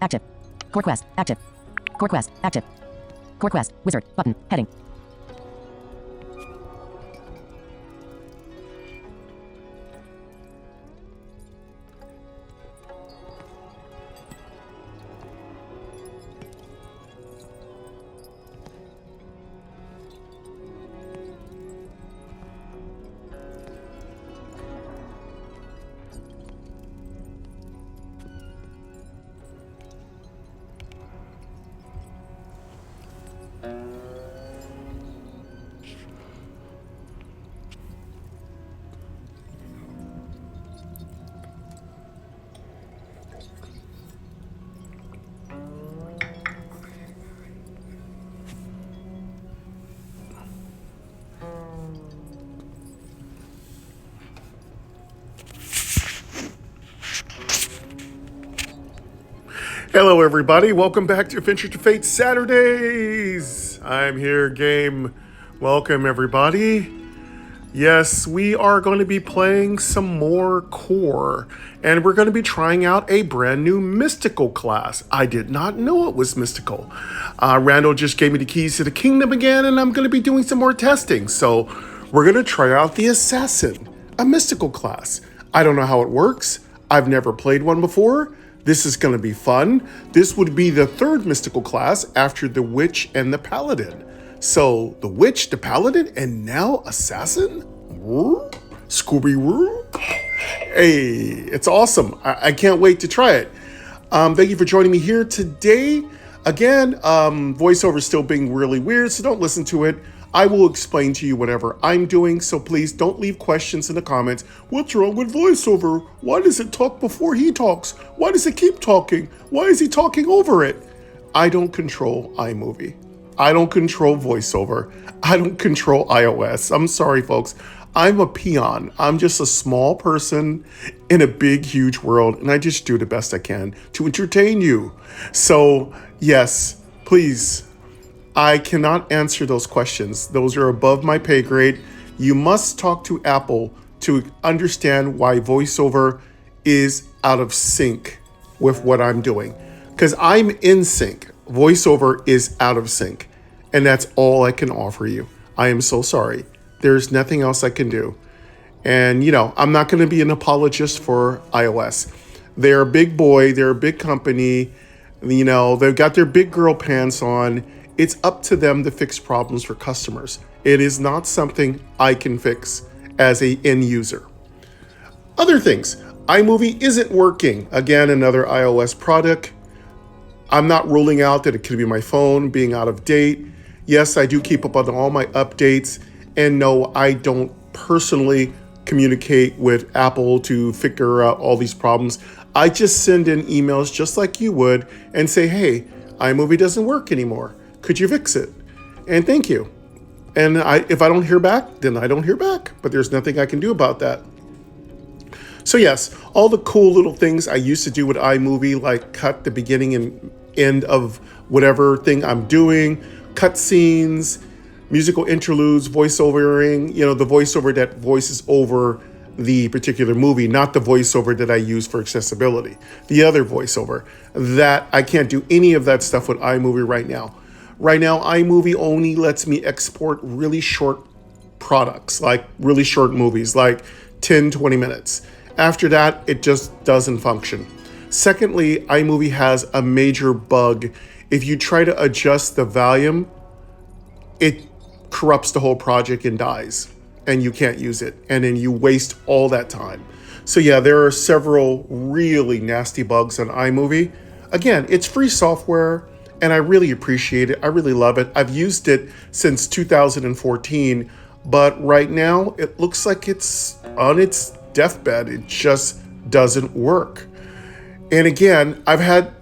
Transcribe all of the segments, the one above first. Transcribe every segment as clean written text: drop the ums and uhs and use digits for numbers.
active. Core quest, active. Core quest, active. Core quest, wizard, button, heading. Hello everybody, welcome back to Adventure to Fate Saturdays! I'm here, game. Welcome everybody. Yes, we are going to be playing some more Core, and we're going to be trying out a brand new mystical class. I did not know it was mystical. Randall just gave me the keys to the kingdom again, and I'm going to be doing some more testing. So we're going to try out the Assassin, a mystical class. I don't know how it works. I've never played one before. This is going to be fun. This would be the third mystical class after the Witch and the Paladin. So, the Witch, the Paladin, and now Assassin? Scooby-Woo? Hey, it's awesome. I can't wait to try it. Thank you for joining me here today. Again, voiceover is still being really weird, so don't listen to it. I will explain to you whatever I'm doing, so please don't leave questions in the comments. What's wrong with voiceover? Why does it talk before he talks? Why does it keep talking? Why is he talking over it? I don't control iMovie. I don't control voiceover. I don't control iOS. I'm sorry, folks. I'm a peon. I'm just a small person in a big, huge world, and I just do the best I can to entertain you. So, yes, please. I cannot answer those questions. Those are above my pay grade. You must talk to Apple to understand why voiceover is out of sync with what I'm doing. Because I'm in sync. Voiceover is out of sync. And that's all I can offer you. I am so sorry. There's nothing else I can do. And, you know, I'm not going to be an apologist for iOS. They're a big boy. They're a big company. You know, they've got their big girl pants on. It's up to them to fix problems for customers. It is not something I can fix as an end user. Other things, iMovie isn't working. Again, another iOS product. I'm not ruling out that it could be my phone being out of date. Yes, I do keep up on all my updates. And no, I don't personally communicate with Apple to figure out all these problems. I just send in emails just like you would and say, hey, iMovie doesn't work anymore. Could you fix it? And thank you. And if I don't hear back, then I don't hear back. But there's nothing I can do about that. So yes, all the cool little things I used to do with iMovie, like cut the beginning and end of whatever thing I'm doing, cut scenes, musical interludes, voiceovering, you know, the voiceover that voices over the particular movie, not the voiceover that I use for accessibility. The other voiceover, that I can't do any of that stuff with iMovie right now. Right now, iMovie only lets me export really short products, like really short movies, like 10, 20 minutes. After that, it just doesn't function. Secondly, iMovie has a major bug. If you try to adjust the volume, it corrupts the whole project and dies, and you can't use it. And then you waste all that time. So yeah, there are several really nasty bugs on iMovie. Again, it's free software. And I really appreciate it. I really love it. I've used it since 2014, but right now it looks like it's on its deathbed. It just doesn't work. And again, I've had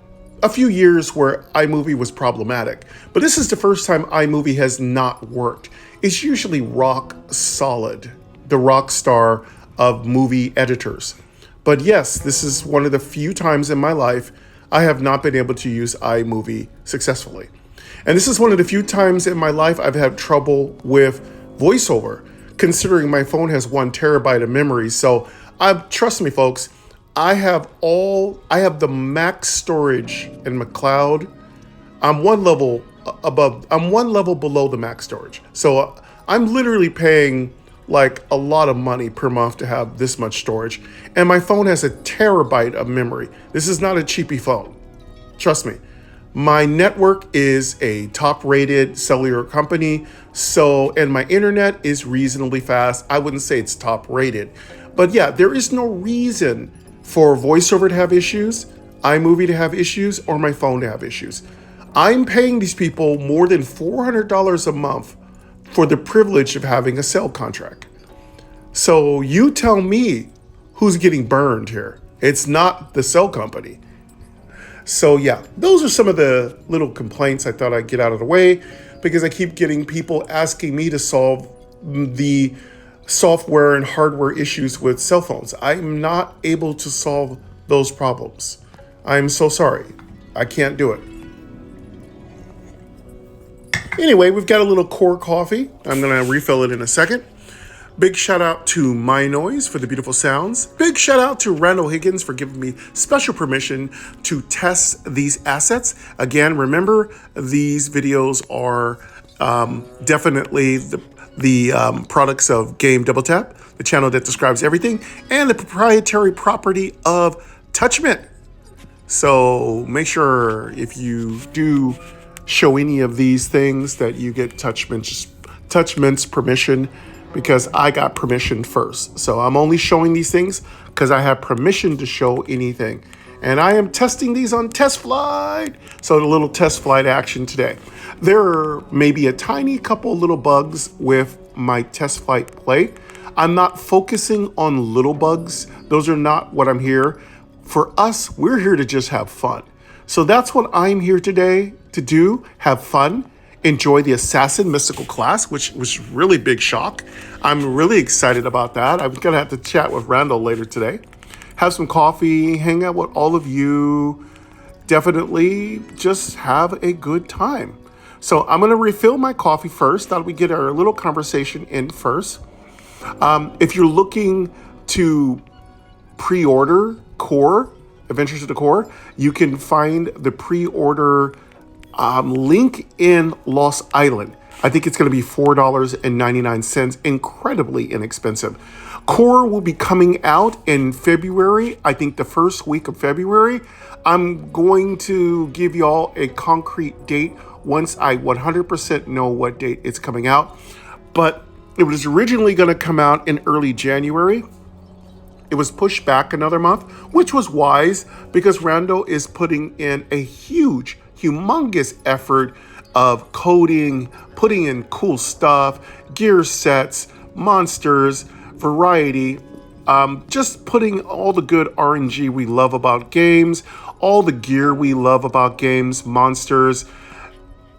a few years where iMovie was problematic, but this is the first time iMovie has not worked. It's usually rock solid, the rock star of movie editors. But yes, this is one of the few times in my life I have not been able to use iMovie successfully. And this is one of the few times in my life I've had trouble with voiceover, considering my phone has 1 terabyte of memory. So trust me, folks, I have the max storage in my cloud. I'm one level below the max storage. So I'm literally paying like a lot of money per month to have this much storage. And my phone has a terabyte of memory. This is not a cheapy phone. Trust me. My network is a top-rated cellular company, and my internet is reasonably fast. I wouldn't say it's top-rated. But yeah, there is no reason for VoiceOver to have issues, iMovie to have issues, or my phone to have issues. I'm paying these people more than $400 a month for the privilege of having a cell contract. So you tell me who's getting burned here. It's not the cell company. So yeah, those are some of the little complaints I thought I'd get out of the way, because I keep getting people asking me to solve the software and hardware issues with cell phones. I'm not able to solve those problems. I'm so sorry. I can't do it. Anyway, we've got a little Core coffee. I'm going to refill it in a second. Big shout out to My Noise for the beautiful sounds. Big shout out to Randall Higgins for giving me special permission to test these assets. Again, remember, these videos are definitely the products of Game Double Tap, the channel that describes everything, and the proprietary property of Touchmint. So make sure if you do show any of these things that you get Touchmint's permission, because I got permission first. So I'm only showing these things because I have permission to show anything. And I am testing these on test flight. So a little test flight action today. There are maybe a tiny couple little bugs with my test flight play. I'm not focusing on little bugs. Those are not what I'm here. For us, we're here to just have fun. So that's what I'm here today to do, have fun. Enjoy the Assassin Mystical class, which was really big shock. I'm really excited about that. I'm going to have to chat with Randall later today. Have some coffee, hang out with all of you. Definitely just have a good time. So I'm going to refill my coffee first. Thought we get our little conversation in first. If you're looking to pre-order Core, Adventures of the Core, you can find the pre-order link in Lost Island. I think it's going to be $4.99, incredibly inexpensive. Core will be coming out in February, I think the first week of February. I'm going to give y'all a concrete date once I 100% know what date it's coming out. But it was originally going to come out in early January. It was pushed back another month, which was wise because Rando is putting in a humongous effort of coding, putting in cool stuff, gear sets, monsters, variety, just putting all the good RNG we love about games, all the gear we love about games, monsters,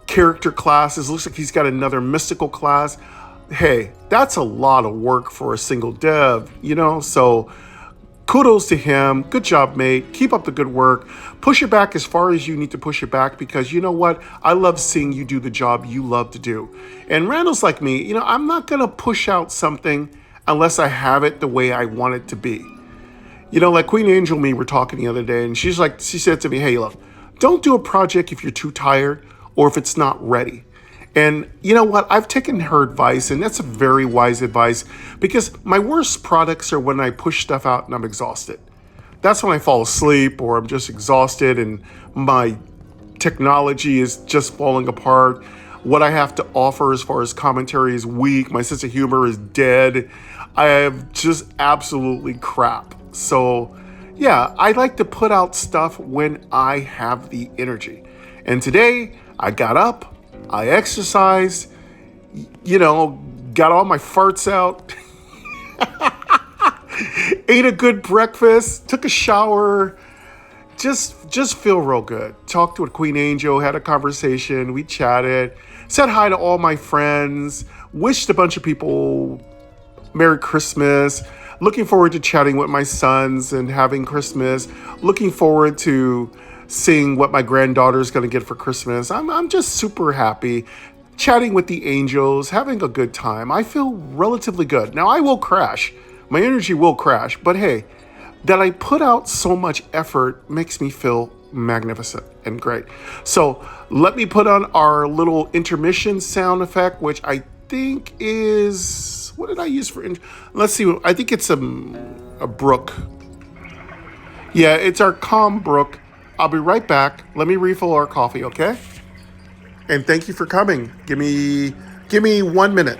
character classes. Looks like he's got another mystical class. Hey, that's a lot of work for a single dev, so kudos to him. Good job, mate. Keep up the good work. Push it back as far as you need to push it back, because you know what? I love seeing you do the job you love to do. And Randall's like me, I'm not going to push out something unless I have it the way I want it to be. Like Queen Angel and me were talking the other day, and she said to me, hey, look, don't do a project if you're too tired or if it's not ready. And you know what? I've taken her advice, and that's a very wise advice, because my worst products are when I push stuff out and I'm exhausted. That's when I fall asleep or I'm just exhausted and my technology is just falling apart. What I have to offer as far as commentary is weak. My sense of humor is dead. I have just absolutely crap. So yeah, I like to put out stuff when I have the energy. And today I got up, I exercised, got all my farts out, ate a good breakfast, took a shower, just feel real good. Talked with Queen Angel, had a conversation, we chatted, said hi to all my friends, wished a bunch of people Merry Christmas, looking forward to chatting with my sons and having Christmas, looking forward to seeing what my granddaughter's going to get for Christmas. I'm just super happy, chatting with the angels, having a good time. I feel relatively good. Now, I will crash. My energy will crash. But hey, that I put out so much effort makes me feel magnificent and great. So let me put on our little intermission sound effect, which I think is, what did I use for, let's see, I think it's a brook. Yeah, it's our calm brook. I'll be right back. Let me refill our coffee, okay? And thank you for coming. Give me 1 minute.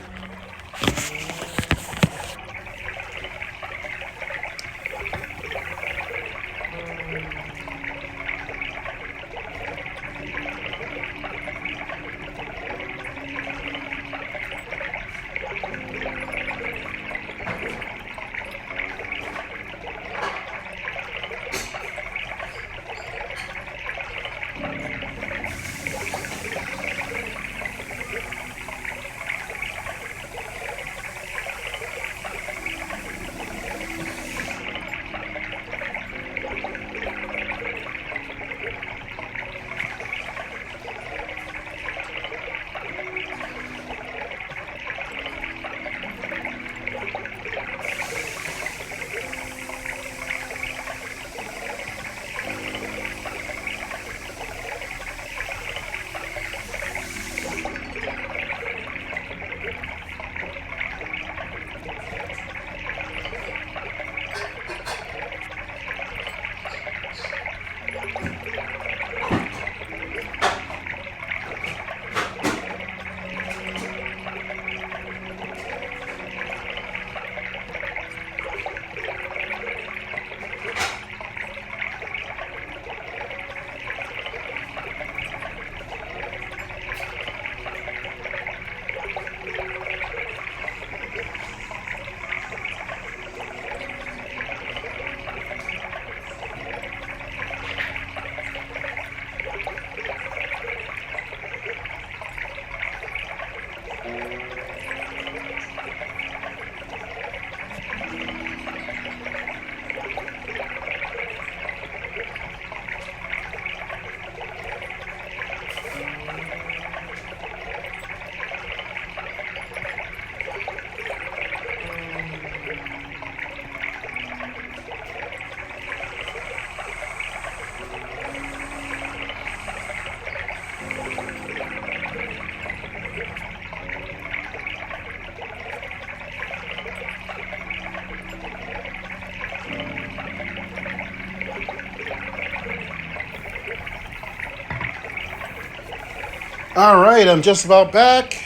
All right, I'm just about back.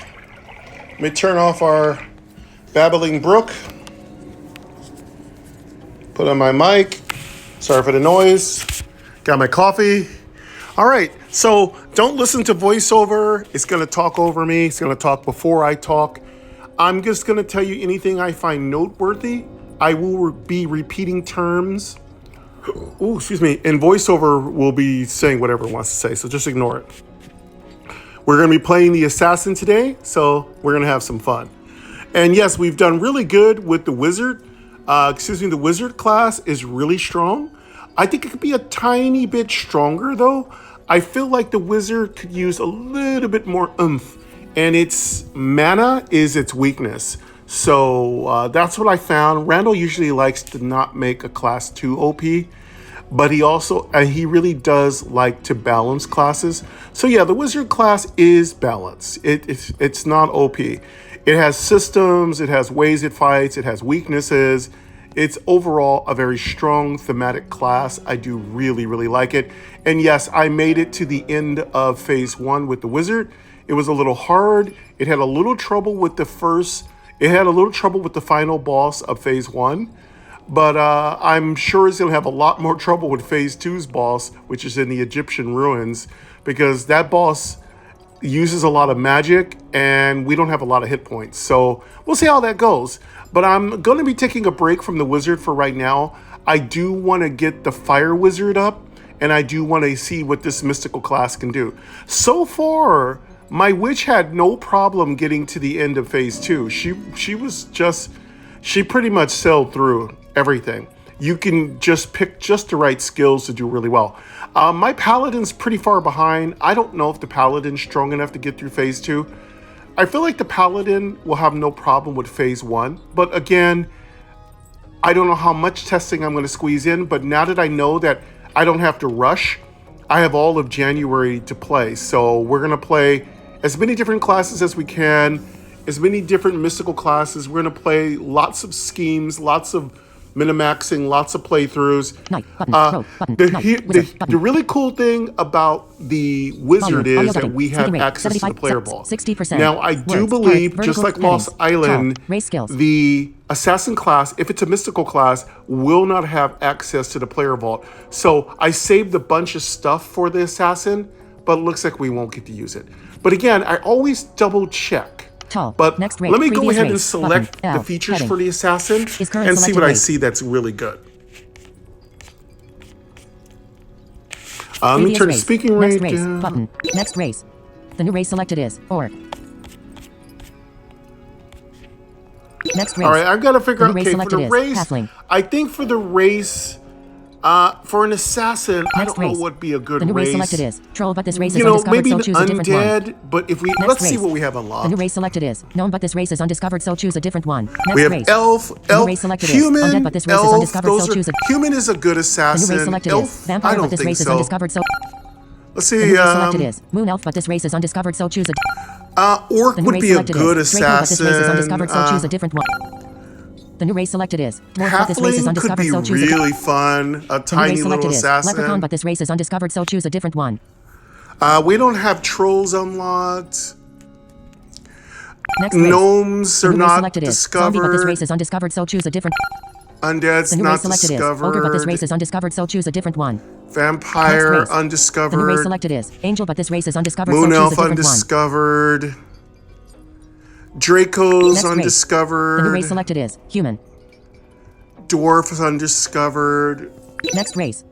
Let me turn off our babbling brook. Put on my mic. Sorry for the noise. Got my coffee. All right, so don't listen to voiceover. It's going to talk over me. It's going to talk before I talk. I'm just going to tell you anything I find noteworthy. I will be repeating terms. Ooh, excuse me. And voiceover will be saying whatever it wants to say, so just ignore it. We're going to be playing the assassin today, so we're going to have some fun. And yes, we've done really good with the wizard. The wizard class is really strong. I think it could be a tiny bit stronger, though. I feel like the wizard could use a little bit more oomph, and its mana is its weakness. So that's what I found. Randall usually likes to not make a class too OP, but he really does like to balance classes. So yeah, the wizard class is balanced. It's not OP. It has systems, it has ways it fights, it has weaknesses. It's overall a very strong thematic class. I do really, really like it. And yes, I made it to the end of phase 1 with the wizard. It was a little hard. It had a little trouble with the final boss of phase 1. But I'm sure it's going to have a lot more trouble with phase 2's boss, which is in the Egyptian ruins, because that boss uses a lot of magic and we don't have a lot of hit points. So we'll see how that goes. But I'm going to be taking a break from the wizard for right now. I do want to get the fire wizard up, and I do want to see what this mystical class can do. So far, my witch had no problem getting to the end of phase 2. She pretty much sailed through everything. You can just pick just the right skills to do really well. My paladin's pretty far behind. I don't know if the paladin's strong enough to get through phase 2. I feel like the paladin will have no problem with phase 1, but again, I don't know how much testing I'm going to squeeze in, but now that I know that I don't have to rush, I have all of January to play. So we're going to play as many different classes as we can, as many different mystical classes. We're going to play lots of schemes, lots of minimaxing, lots of playthroughs. The really cool thing about the wizard is that we have access to the player vault. 60%. Now, I do believe, just like Lost Island, the assassin class, if it's a mystical class, will not have access to the player vault. So I saved a bunch of stuff for the assassin, but it looks like we won't get to use it. But again, I always double check. But let me go ahead and select the features for the assassin and see what I see that's really good. Let me turn the speaking rate down. Button. Next race. The new race selected is Orc. Next race. All right, I've got to figure out, okay, for the race, Halfling. I think for the race, for an assassin, I don't know what would be a good race. The new race selected is Troll, but this race is undiscovered, maybe so choose a different one. But if we, let's see what we have unlocked. The new race selected is Gnome, but this race is undiscovered, so choose a different one. Next we have race. Elf, Human, Undead, but this race is undiscovered, so choose a... Human is a good assassin. The new race selected Elf, is Vampire, I don't but this think race is so. undiscovered, so... Let's see. The new race selected is Moon Elf, but this race is undiscovered, so choose a... Orc would be a good assassin. Draco, but this race is undiscovered, so choose a different one. The new race selected is Dwarf, but this race is undiscovered, so choose a... really fun. A tiny little assassin. Leprechaun, but this race is undiscovered, so choose a different one. We don't have trolls unlocked. Next race. Gnomes are not discovered. Zombie, but this race is undiscovered, so choose a different... Undead's not discovered. Ogre, but this race is undiscovered, so choose a different one. Vampire undiscovered. The new race selected is Angel, but this race is undiscovered, Moon so choose Elf a different undiscovered. One. Draco's Next undiscovered. Race. The new race selected is Human. Dwarf is undiscovered. Next race.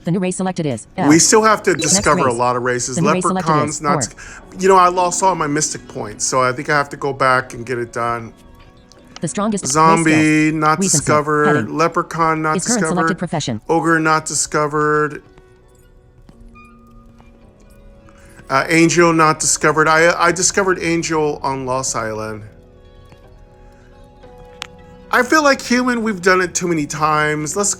The new race selected is Elf. We still have to discover a lot of races. Leprechaun's not... You know, I lost all my mystic points, so I think I have to go back and get it done. The strongest Zombie not discovered. Heading. Leprechaun not His current discovered. selected profession. Ogre not discovered. Angel not discovered. I discovered Angel on Lost Island. I feel like Human, we've done it too many times. Let's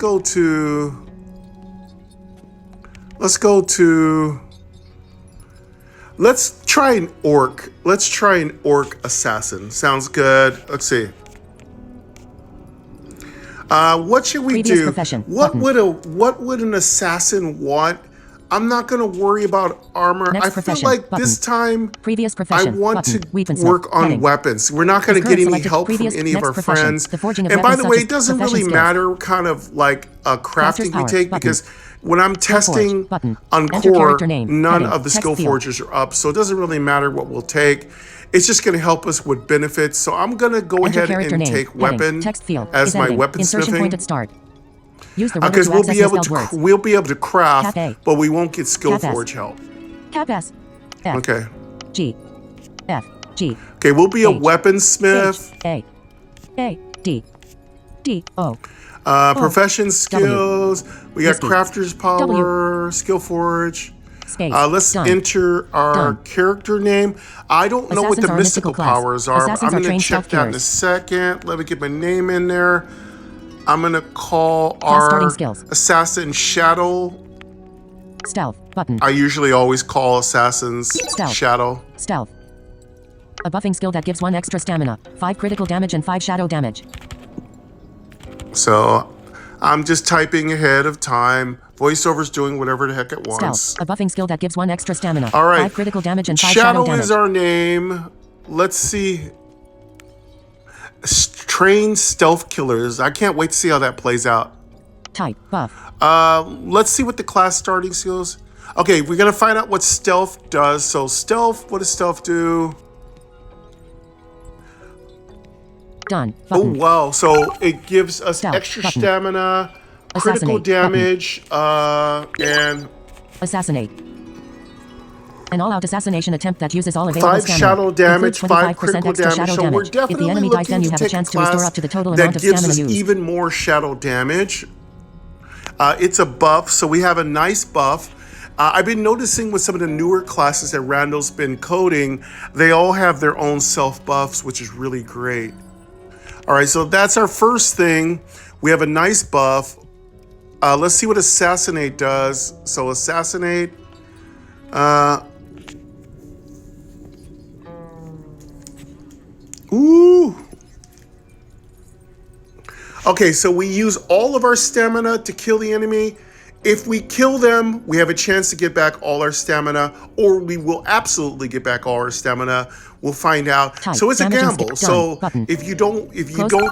try an Orc. Let's try an Orc assassin. Sounds good. Let's see. What should we Previous do? Profession. What would an assassin want? I'm not going to worry about armor. Next I feel profession. like this time Previous profession. I want Button. to work on weapons. We're not going to get any help from any of our friends. And by the way, it doesn't really matter kind of like a crafting we take because when I'm testing on Core, none of the skill forges are up. So it doesn't really matter what we'll take. It's just going to help us with benefits. So I'm going to go ahead and take weapon as my weaponsmithing. Because we'll be able to craft, but we won't get skill forge help. Cap S. F. Okay. G. F. G. Okay, we'll be a weaponsmith. A. D. D. O. Profession skills. We got crafter's power, skill forge. Let's enter our character name. I don't know what the mystical powers are. I'm going to check that in a second. Let me get my name in there. I'm going to call our assassin Shadow. Stealth button. I usually always call assassins Shadow. Stealth. A buffing skill that gives 1 extra stamina, 5 critical damage and 5 shadow damage. So I'm just typing ahead of time. VoiceOver's doing whatever the heck it wants. Stealth. A buffing skill that gives 1 extra stamina, all right. 5 critical damage and 5 shadow damage. Shadow is our name. Let's see. Train stealth killers. I can't wait to see how that plays out. Type buff. Let's see what the class starting skills. Okay, we're gonna find out what stealth does. So stealth, what does stealth do? Done. Button. Oh wow! So it gives us stealth extra stamina, critical damage, and assassinate. An all-out assassination attempt that uses all available 5 stamina. shadow damage, 5 critical extra damage. shadow So damage. we're definitely if the enemy dies, then you have a chance to restore up to the total amount of that gives stamina us used. even more shadow damage. It's a buff, so we have a nice buff. I've been noticing with some of the newer classes that Randall's been coding, they all have their own self buffs, which is really great. All right, so that's our first thing. We have a nice buff. Let's see what Assassinate does. So Assassinate. Ooh. Okay, so we use all of our stamina to kill the enemy. If we kill them, we have a chance to get back all our stamina, or we will absolutely get back all our stamina. We'll find out. Type, so it's a gamble. So button. if you don't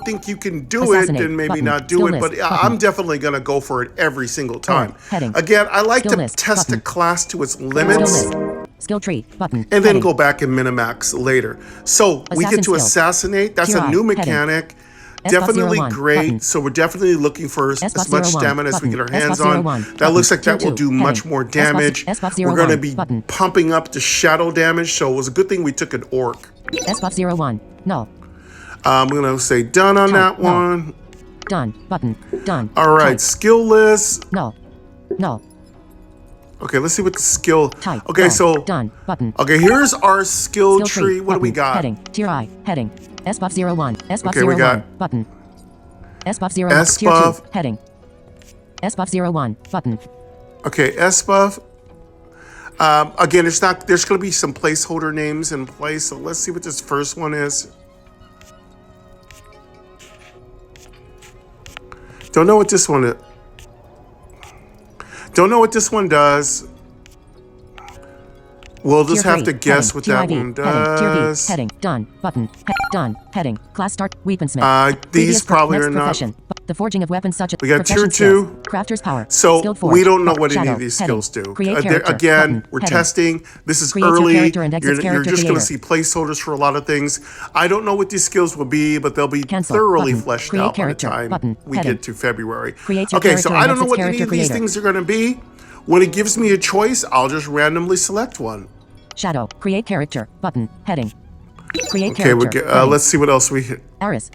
think you can do Assassinate, it, then maybe button. not do Skill it. list, But button. I'm definitely gonna go for it every single time. Heading. Again, I like Skill to list, test button. a class to its Skill limits. list. Skill tree button. And then Heading. go back and minimax later. So we get Assassin to skill. assassinate. That's a TRI, new heading. mechanic. S Definitely 01, great. button. So we're definitely looking for as S much 01, stamina as we button. get our S hands on. 01, That button. looks like that Tier will 2, do much heading. more damage. S We're going to 01, be button. pumping up the shadow damage. So it was a good thing we took an orc. S01. Null. I'm going to say done on Type, that no. one. Done. Button. Done. All right, Type. skill list. Null. Null. Okay, let's see what the skill. Type. Okay, null. so Done. Button. okay, here's our skill Skill tree. What do we button. got? Heading. Tier I. Heading. S01. S01. Okay, we got- Button. S01. Tier S-buff. 2. Heading. S01. Button. Okay, S buff. Again, there's going to be some placeholder names in place. So let's see what this first one is. Don't know what this one is. Don't know what this one does. We'll just Tier have to 3, guess heading, what tier that IV, one heading, tier V, does. heading, done, button, done, heading, class start, weaponsmith. These Previous probably next are not. profession. The forging of weapons such as We got tier profession skills, 2. crafter's power, So skilled forge, we don't know what any shadow, of these heading, skills do. create There- character, again, button, we're heading. testing. This is Create your early. character and exits You're character just going to creator. see placeholders for a lot of things. I don't know what these skills will be, but they'll be Cancel, thoroughly button. fleshed Create out by the character, time button, we heading. get to February. Create your Okay, so character I and don't know exits what any character of these creator. things are going to be. When it gives me a choice, I'll just randomly select one. Shadow, create character, button, heading. Create Okay, character, heading. let's see what else we hit. Aris.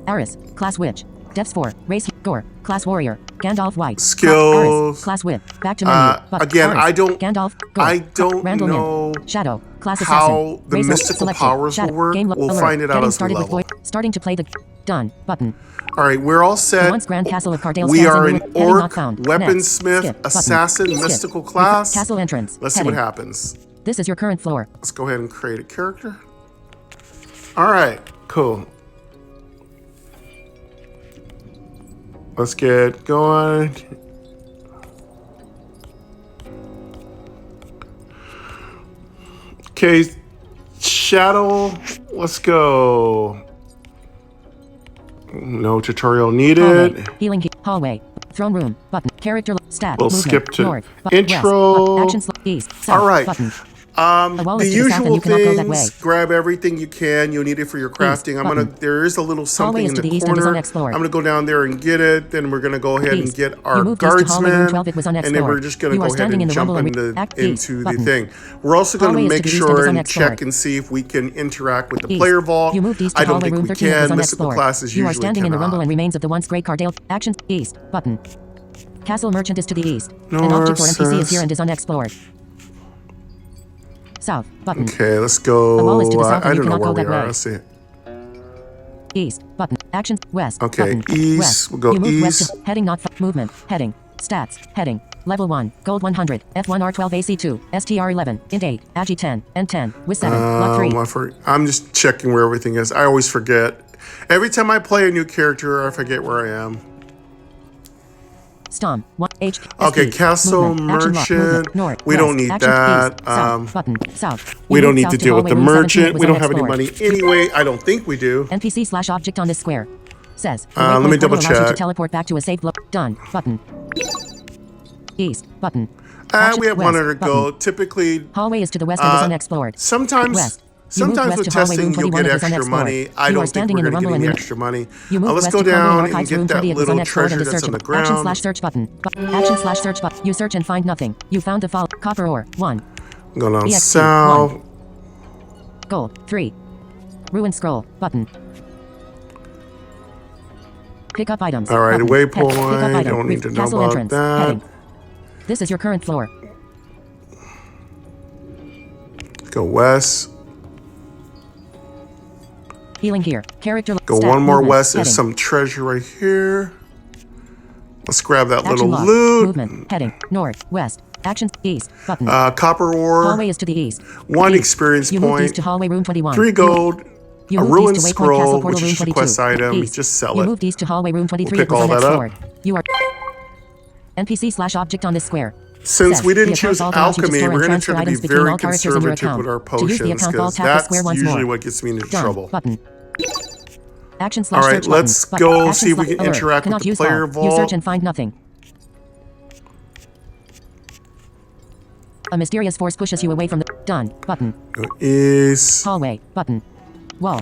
Aris, class witch. Depths 4, race Gore, class warrior. Gandalf white. Skills. Aris, class whip. Back to menu. Again, Aris, I don't- Gandalf, Gore, I don't Randall know Nim, Shadow, class how assassin. the Race mystical selected. powers will Shadow, work. game We'll alert. find it out Getting as we started with level. starting to play the done button. All right, we're all The set. once Grand Castle of Cardale We stands are in an ruin. Heading not orc, found. weaponsmith, Next. Skip, button. assassin, Skip. mystical class. Castle entrance. Let's see Heading. what happens. This is your current floor. Let's go ahead and create a character. All right, cool. Let's get going. Okay, Shadow, let's go. No tutorial needed. Hallway. Healing hallway. Throne room. Button. Character stat. We'll movement, skip to north, intro. West, action east. South, All right. Button. A wall The is to the south and usual you cannot go that way. things, grab everything you can. You'll need it for your crafting. There is a little something is in to the the east and is corner. I'm unexplored. going to go down there and get it. Then we're going to go ahead and East. get You our moved east to hallway room guardsman. 12, it was And then unexplored. we're just going to You go are ahead standing and in the jump rumble and east into the button. thing. We're also going to Hallway is make to the east and sure is and unexplored. check and see if we can interact with the East. player vault. You moved east to I don't hallway think room we 13, it was can. Mystical unexplored. classes You usually are standing in the rumble cannot. and remains of the once great Cardale. Action east. Button. Castle merchant is to the east. An object or NPC is here and is unexplored. South. Button. Okay, let's go. The wall is to the south I and you don't know cannot where go we that are. way. Let's see. East. Button. Action. West. Okay, Button. east. West. We'll go you move east. West. Heading not. Movement. Heading. Stats. Heading. Level 1. Gold 100. F1R12 AC2. STR11. Int 8. Agi 10. N10. With 7. Lot 3. I'm just checking where everything is. I always forget. Every time I play a new character, I forget where I am. Stom. 1. H. Okay, SD. Castle Movement. Action lock. Merchant. Movement. North. We West. don't need Action that. East. South. Button. South. We You don't move need south to deal with hallway the room 17, merchant. it was We don't have any unexplored. money anyway. I don't think we do. NPC/object on this square. Says. the Let me waypoint double portal allows you to check. teleport back to a safe Done. Button. East. Button. We Action have one west. to go. Button. Typically, Hallway is to the west and is unexplored. sometimes West. You move sometimes west with to hallway testing room you'll 21, get it is extra unexplored. money. I You don't are think standing we're in the going to get rumble any and extra money. You move Let's west go to Cardale down and Archives get room that 20, it was little unexplored treasure and is that's on the searchable. Action ground. slash search button. Action slash search button. You search and find nothing. You found the fall. Copper ore. 1. Going on EXP, south. 1. Gold. 3. Ruin scroll. Button. Pick up items. All right, button. waypoint. Pick up item. Don't need to know Castle about entrance. that. Heading. This is your current floor. Go west. Healing here. Character. Go stat, one more movement, west. There's heading. some treasure right here. Let's grab that Action little log. loot. Movement. Heading. North. West. Actions. East. Button. Copper ore. Hallway is to the east. 1 East. experience You moved east point. to hallway room 21. 3 gold. You A moved ruined east to Waypoint scroll, Castle portal which room is just a 22. quest item. East. Just sell You it. moved east to hallway room 23. We'll pick it was all on next that up. floor. You are NPC/object on this square. Since Says, we didn't the account choose vault allows you to alchemy, store we're and going to transfer try to be items between very all characters in your conservative account. with our To use the potions, account vault, because tap the that's square once usually more. what gets me into Done. trouble. Button. Action All right, /search let's button. go Action see if we slash can alert. interact with Cannot the use player vault. You search vault. and find nothing. A mysterious force pushes you away from the done button. Is Hallway button. Wall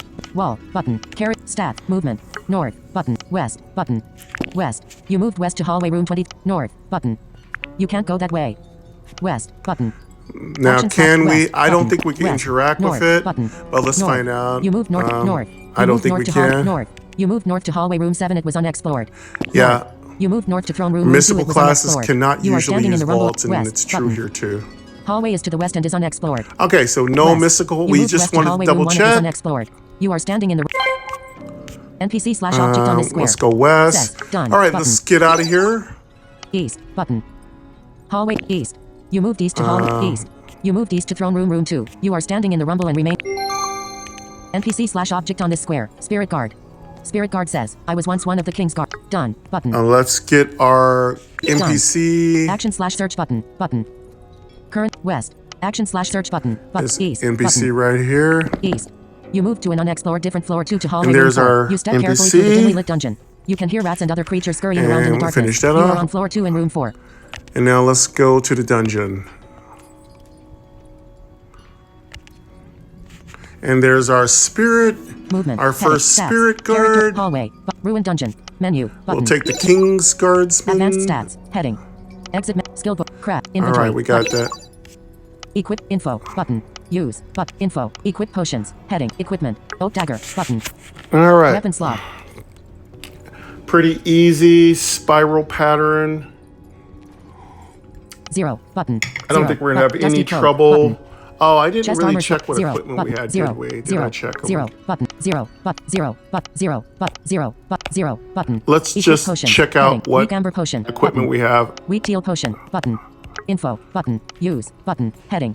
button. Carrot stat movement. North button. West button. West. You moved west to hallway room 20. North button. You can't go that way. West button. now Action can slash we? west, I don't button. think we can West, interact north, with it, button. but let's North. find out. You moved north. North. I You don't moved think north we to hall- can. North. You moved north to hallway room 7. It was unexplored. Yeah. North. You moved north to throne room. Mystical room 2, it was classes unexplored. cannot You are usually standing in use the rumble. vaults, and West, it's true button. here too. Hallway is to the west and is unexplored. Okay, so no West. mystical. You We moved just west to want to hallway double room 1, it was check. unexplored. You are standing in the NPC/object on this square. Let's go west. Says, done. All right, button. let's get out of here. East button. Hallway east. You moved east to hallway east. You moved east to throne room 2. You are standing in the rumble and remain NPC/object on this square. Spirit guard. Spirit guard says, I was once one of the king's guard. Done. Button. Let's get our NPC. Action/search button. Button. Current west. Action/search button. This East. NPC button. right here. East. You moved to an unexplored different floor 2 to hallway And room there's 4. our You step carefully through the NPC. dimly lit dungeon. You can hear rats and other creatures scurrying around in And the we'll darkness. finish that You are up. on floor 2 in room 4. And now let's go to the dungeon. And there's our spirit. Movement. Our heading, first stats, spirit character, guard. hallway. Ruined dungeon. Menu. Button. We'll take the King's Guardsman. Advanced stats. Heading. Exit. Skill book. Craft. All Inventory. right, we got button. that. Equip. Info. Button. Use. But. Info. Equip potions. Heading. Equipment. Oak dagger. Button. All right. Weapon slot. Pretty easy spiral pattern. 0. Button. I don't think we're gonna have any Dusty cloak, trouble. button. Oh, I didn't Chest really armor check slot. what 0. equipment Button. we had, 0. did we? Did 0. I check them? 0. Button. 0. But 0. But 0. But 0. But 0. Button. Let's Equip just potion. check out Heading. what Weak amber potion. equipment Button. we have. Weak teal potion. Button. Info. Button. Use. Button. Heading.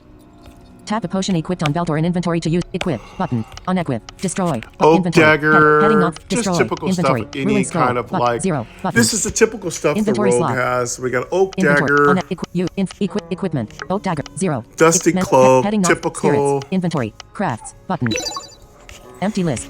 Tap a potion equipped on belt or in inventory to use. Equip. Button. Unequip. Destroy. Oak Inventory. dagger, Heading not. just Destroy. typical Inventory. stuff. Any Ruined scroll. kind of But like 0. Button. this is the typical stuff Inventory the rogue slot. has. We got oak Inventory. dagger, Equipment. Oak dagger. 0. Dusty Equipment. cloak, Heading not. typical. Spirits. Inventory. Crafts. Button. Empty list.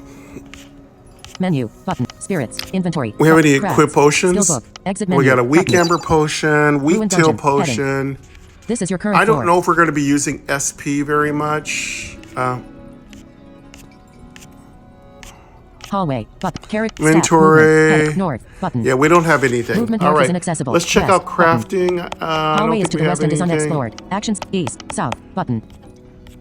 Menu. Button. Spirits. Inventory. We have any Crafts. equip potions? Skill book. Exit menu. We got a weak Button. amber potion, weak Ruined teal dungeon. potion. This is your current I don't floor. know if we're going to be using SP very much. Hallway. Button. Carrot. Stat. Inventory. Movement. Heading. North. Button. Yeah, we don't have anything. Movement All north is right, inaccessible. let's check West. out crafting. I don't Hallway is think to we the have west and is anything. unexplored. Actions. East. South. Button.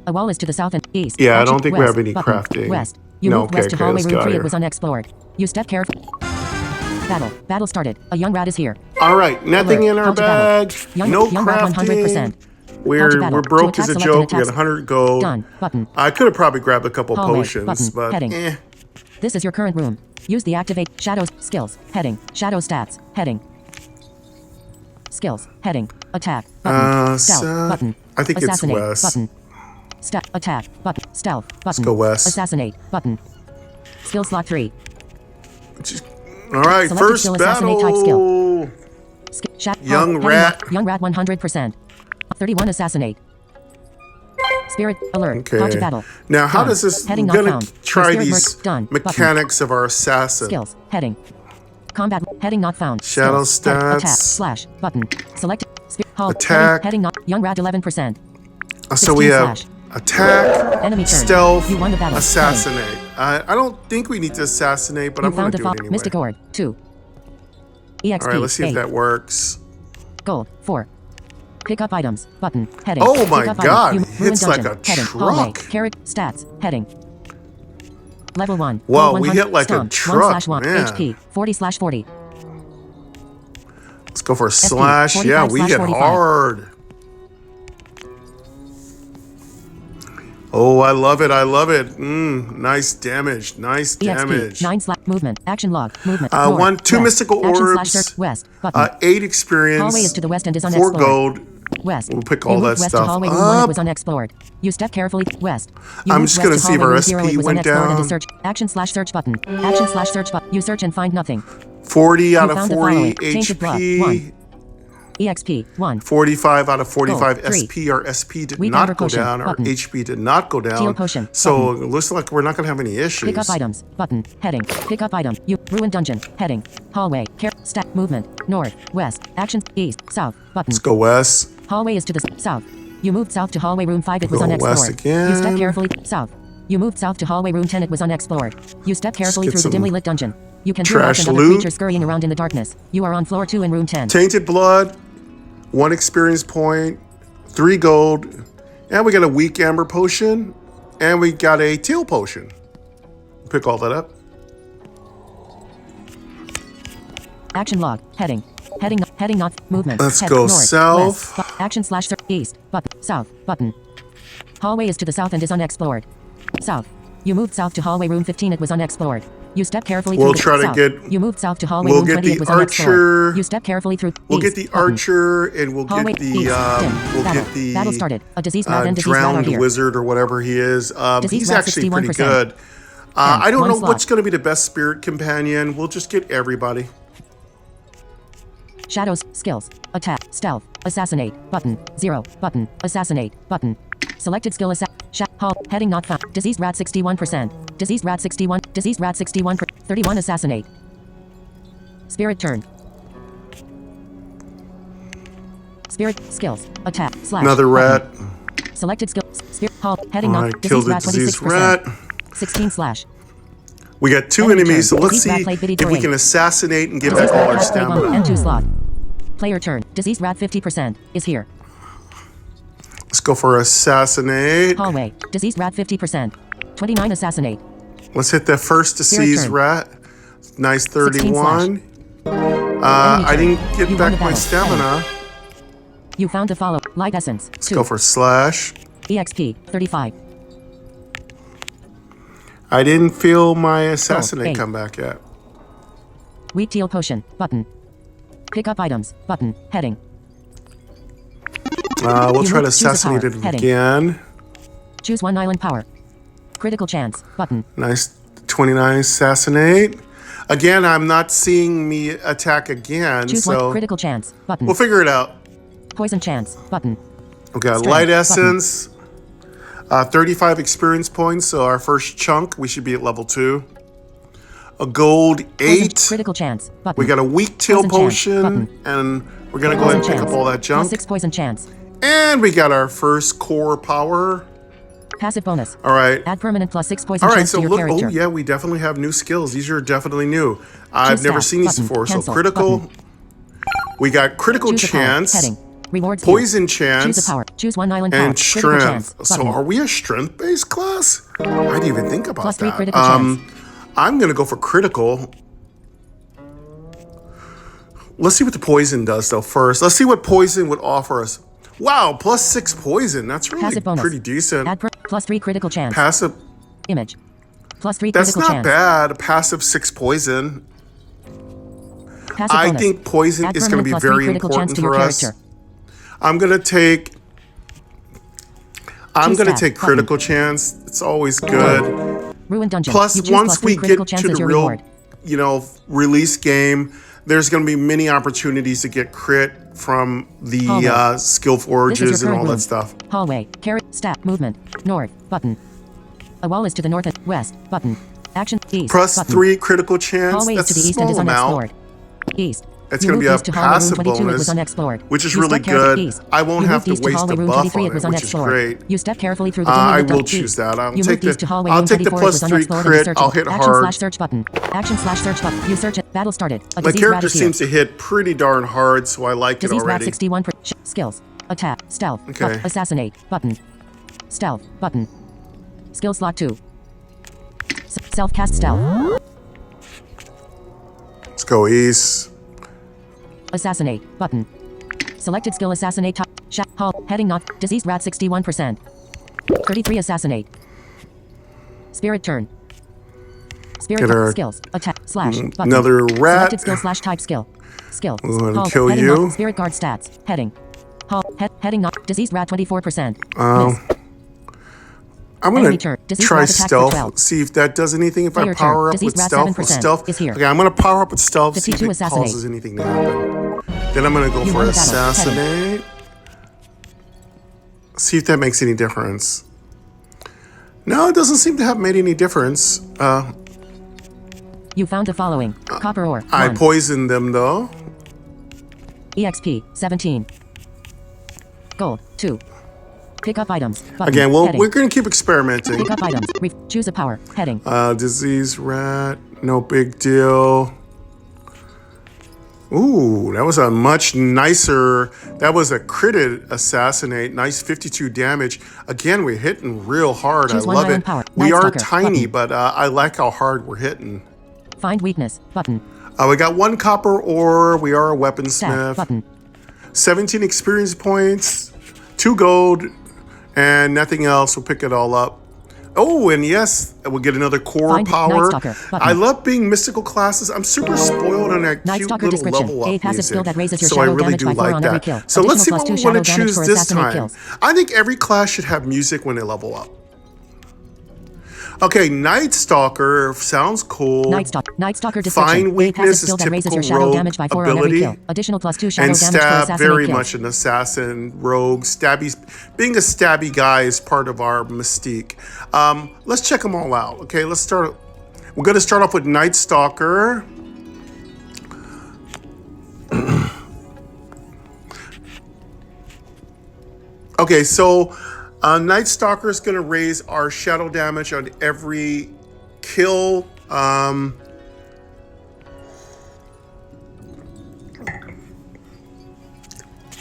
A wall is to the south and east. Yeah, I Action, don't think we west, have any button, crafting. West. You No, moved west to okay, hallway let's room get 3. out It of was here. unexplored. You step carefully. Battle. Battle started. A young rat is here. All right, nothing Alert. in our How to battle. bag. Young- No young rat crafting. 100%. How to We're battle. broke To as a attack, select joke. an We got attack. 100 gold. Done. Button. I could have probably grabbed a couple Hallway. potions, Button. but Heading. This is your current room. Use the activate shadows skills. Heading. Shadow stats. Heading. Skills. Heading. Attack. Button. Stealth. so Button. I think it's Assassinate. west. Button. Step. Attack. Button. Stealth. Button. go west. Assassinate. Button. Skill slot 3. All right, Selected first skill, assassinate type battle. Young rat. Young rat 100%. 31 assassinate. Spirit alert. How to Okay. battle. Now, how Done. does this? Heading I'm not gonna found. try Spirit these merc- done. Button. mechanics of our assassin. Skills. Heading. Combat. Heading not found. Shadow Skills. Heading. Attack. stats. Slash. Button. Select. Attack. Heading not. Young rat 11%. So we 16 have slash. attack, Enemy turn. stealth, You won the battle. assassinate. I don't think we need to assassinate, but You I'm going found to the do it anyway. Mystic Ord. 2. EXP. All right, let's see 8. if that works. Gold. 4. Pick up items. Button. Heading. Oh Pick my up God, items. hits like dungeon. a Heading. Hallway. truck. Carrot. Stats. Heading. Level 1. Whoa, Gold we 100, hit like a stomp, truck, 1/1. man. HP. 40/40. Let's go for a slash. Yeah, we hit 45/45. hard. Oh, I love it. I love it. Nice damage. Nice damage. EXP, 9 slash movement. Action log. Movement. Two west, mystical action orbs. slash search, west. Button. 8 experience. Hallway is to the west and is 4 unexplored. gold. West. We'll pick You all moved that west stuff to hallway room 1, it was unexplored. You step carefully west. You I'm moved just west gonna to see if hallway our room 0, SP it was went unexplored and down. to search. Action slash search button. Action slash search button. You search and find nothing. 40 out You of found the 40 following. Tainted blood, HP. 1. EXP 1. 45 out of 45 3. SP. Our SP did Weak not amber go potion, down. Our button. HP did not go down. Teal potion, So it looks like we're not going to have any issues. Pick up items. Button. Heading. Pick up item. You. Ruined dungeon. Heading. Hallway. Stack. Movement. North. West. Actions. East. South. Button. Let's go west. Hallway is to the south. You moved south to hallway room 5. It was Go unexplored. west again. You step carefully south. You moved south to hallway room 10. It was unexplored. You step carefully get through the some dimly lit dungeon. You can hear trash and other loot. creatures scurrying around in the darkness. You are on floor 2 in room 10. Tainted blood. 1 experience point. 3 gold. And we got a weak amber potion. And we got a teal potion. Pick all that up. Action log. Heading. Heading north. Movement. Let's Head go north, south. West, action slash east. South. Button. Hallway is to the south and is unexplored. South. You moved south to hallway room 15. It was unexplored. You step carefully We'll through the try to south. get- You moved south to hallway we'll room get 20. the It was archer. unexplored. You step carefully through We'll east. get the Button. archer and we'll Hallway get the east. Dim. we'll Battle. get the Battle started. A diseased rat and diseased rat are drowned here. wizard or whatever he is. Diseased He's rat, actually pretty 61%. good. I don't one know slot. what's going to be the best spirit companion. We'll just get everybody. Shadows. Skills. Attack. Stealth. Assassinate. Button. 0. Button. Assassinate. Button. Selected skill Hall. Heading not found. Diseased rat 61%. Diseased rat 61. Diseased rat 61. 31. Assassinate. Spirit turn. Spirit skills. Attack. Slash. Another rat. Button. Selected skill. Spirit. Hall. Heading All not. right, killed Diseased the rat diseased 26%. rat. 16 slash. We got 2 Enemy enemies, so turn. let's Diseased see rat played bitty if we terrain. can assassinate and get Diseased back all rat our has played 1 stamina. and 2 slot. Player turn. Diseased rat 50% is here. Let's go for assassinate. Hallway. Diseased rat 50%. 29. Assassinate. Let's hit that first diseased turn. rat. Nice 16 slash. 31. I turn. didn't get You won back the my battle. stamina. You found a follow. Light essence. Let's 2. go for slash. EXP. 35. I didn't feel my assassinate 8. come back yet. Weak teal potion. Button. Pick up items. Button. Heading. We'll You try to moved- choose a assassinate power. it Heading. again. Choose 1 island power. Critical chance. Button. Nice 29 assassinate. Again, I'm not seeing me attack again, Choose so 1 critical chance. Button. we'll figure it out. Poison chance. Button. We got Strength, light button. essence, 35 experience points, so our first chunk, we should be at level 2. A gold Poison- 8. Critical chance. Button. We got a weak tail Poison chance, potion, button. and we're gonna go Poison ahead and pick chance. up all that junk. +6 poison chance. And we got our first core power. Passive bonus. All right. Add permanent +6 poison All right, chance so to your look, character. oh yeah, we definitely have new skills. These are definitely new. I've Choose never stat, seen these button, before. cancel, So critical, button. we got critical Choose a power. chance, Heading. Rewards. view. poison Choose chance, a power. Choose 1 island power. and Critical chance. strength. So Button. are we a strength-based class? I didn't even think about +3 that. critical chance. I'm gonna go for critical. Let's see what the poison does though first. Let's see what poison would offer us. Wow, +6 poison. That's really Passive bonus. pretty decent. Add +3 critical chance. Passive. Image. +3 That's critical not chance. bad. Passive 6 poison. Passive I bonus. think poison Add is going to permanent be +3 very critical chance important to your for us. character. I'm going to take. I'm Choose going to stat, take button. critical chance. It's always good. Ruined dungeon. Plus, You choose once +3 we critical get chance to as the your real, reward. release game, there's going to be many opportunities to get crit from the Hallway. skill This is forges your and all current room. that stuff. Hallway. Carrot. Stat. Movement. North. Button. A wall is to the north and west. Button. Action. East. Plus button. 3 critical chance. Hallway is That's to a the east and small is amount. unexplored. East. It's You going to be moved a east to hallway room passive 22. It was bonus, unexplored. which is You really step carefully good. east. I won't You have moved to east waste hallway a room buff 23. on It was it, which is unexplored. great. You step carefully through the I dimly lit will dark choose that. I'll You take moved east the- to hallway I'll room take the 24. It plus was 3 unexplored crit. and search I'll it. hit Action hard. slash search button. Action slash search button. You search it. Battle started. A My diseased character rat is here. seems to hit pretty darn hard, so I like it Diseased rat already. 61. Skills. Attack. Stealth. Okay. Assassinate. Button. Stealth. Button. Skill slot 2. Self-cast stealth. Let's go east. Assassinate. Button. Selected skill assassinate top. Hall. Heading north. Diseased rat 61%. 33 assassinate. Spirit turn. Spirit Get our- skills. Attack slash. Button. Another rat. Selected skill slash type skill. Skill. We're gonna Halt. kill Heading you. Not, spirit guard stats. Heading. Halt. Heading not. Diseased rat 24%. I'm Enemy gonna turn. Diseased try rat attack for 12. stealth. See if that does anything. If Player I power turn. up Diseased with rat stealth. 7% Stealth. is here. Okay, I'm gonna power up with stealth. See if 52 it assassinate. causes anything to happen. Then I'm gonna go You for won the battle. assassinate. See if that makes any difference. No, it doesn't seem to have made any difference. You found the following. Copper ore. I 1. poisoned them though. EXP 17. Gold 2. Pick up items. Button. Again, well, Heading. we're gonna keep experimenting. Pick up items. Choose a power. Heading. Disease rat, no big deal. Ooh, that was a much nicer, that was a critted assassinate. Nice 52 damage. Again, we're hitting real hard. Choose I one love island it. power. We Night are Stalker. tiny, Button. but I like how hard we're hitting. Find weakness. Button. We got 1 copper ore. We are a Stat. weaponsmith. Button. 17 experience points, 2 gold, and nothing else. We'll pick it all up. Oh, and yes, we'll get another core Find power. Night Stalker. Button. I love being mystical classes. I'm super spoiled on that Night cute Stalker little description. level up A passive music. skill that raises your So I shadow really damage do by 4 like on every that. kill. So let's see Additional what we +2 want to shadow damage choose for this assassinate time. kills. I think every class should have music when they level up. Okay, Night Stalker sounds cool. Night Stalker description. Find A weakness passive is skill that raises typical your shadow rogue damage by 4 on every ability. kill. Additional +2 shadow And damage for stab, assassinate very kills. much an assassin, rogue, stabby. Being a stabby guy is part of our mystique. Let's check them all out. Okay, let's start. We're going to start off with Night Stalker. Okay, so Night Stalker is going to raise our shadow damage on every kill.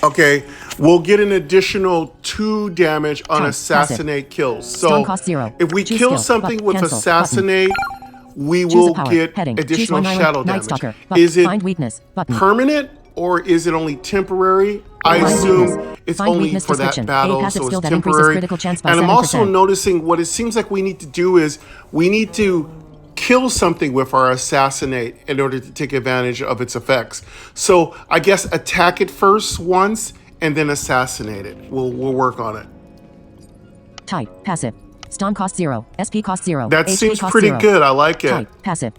Okay, we'll get an additional 2 damage on Type, assassinate kills. So Stun cost 0. if we Choose kill skill. something Button. with Cancel. assassinate, we Choose a will power. get Heading. Choose additional one island. shadow Night damage. Stalker. Is it Find weakness. Button. permanent or is it only temporary? I Find assume weakness. it's Find only weakness for that description. A battle, passive so skill it's that increases temporary. critical chance by And I'm 7%. also noticing what it seems like we need to do is we need to kill something with our assassinate in order to take advantage of its effects. So I guess attack it first once and then assassinate it. We'll work on it. Type. Passive. Stun cost 0. SP cost 0. That HP seems cost pretty 0. good. I like it. Type. Passive.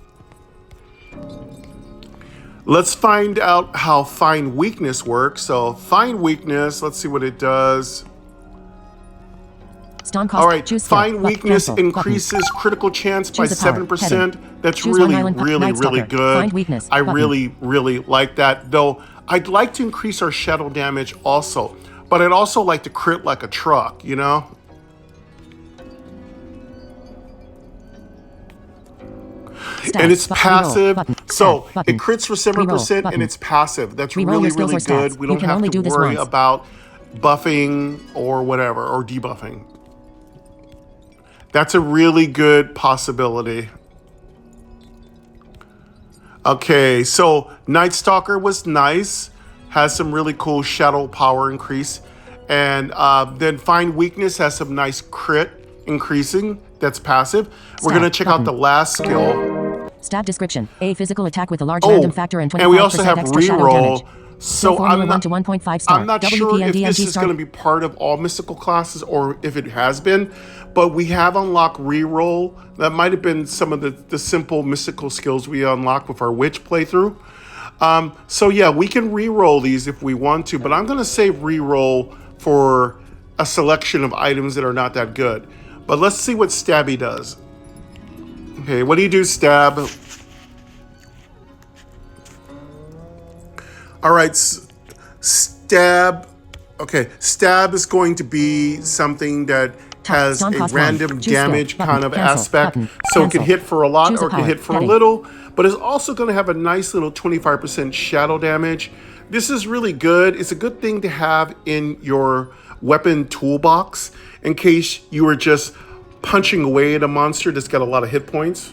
Let's find out how find weakness works. So find weakness, let's see what it does. Stun cost. All right, Choose skill. find weakness Cancel. increases critical chance by Choose a power. 7%. That's Choose really, one island. really, Night really Stalker. good. Find weakness. I Button. really, really like that. Though I'd like to increase our shadow damage also, but I'd also like to crit like a truck, you know? Stat. And it's Button. passive, Button. so Stat. Button. it crits for 7% Button. and it's passive. That's Reroll really, your skills really or stats. good. We You don't can have only to do this worry once. about buffing or whatever, or debuffing. That's a really good possibility. Okay, so Night Stalker was nice, has some really cool shadow power increase, and then Find Weakness has some nice crit increasing. That's passive. We're Stat. gonna check Button. out the last skill. Stat description. A physical attack with a large random factor and 25% and we also have extra shadow damage. reroll. So Formula I'm 1 not, to 1.5 star. I'm not sure if this is star. going to be part of all mystical classes or if it has been, but we have unlocked reroll. That might have been some of the simple mystical skills we unlocked with our witch playthrough. So yeah, we can reroll these if we want to, but I'm going to save reroll for a selection of items that are not that good. But let's see what Stabby does. Okay, what do you do, Stab? All right, Stab. Okay, Stab is going to be something that has Stun a cost random 1. Choose skill. damage Button. kind of Cancel. aspect. Button. So it Cancel. can hit for a lot Choose a or it can power. hit for Heading. a little, but it's also going to have a nice little 25% shadow damage. This is really good. It's a good thing to have in your weapon toolbox in case you are just punching away at a monster that's got a lot of hit points.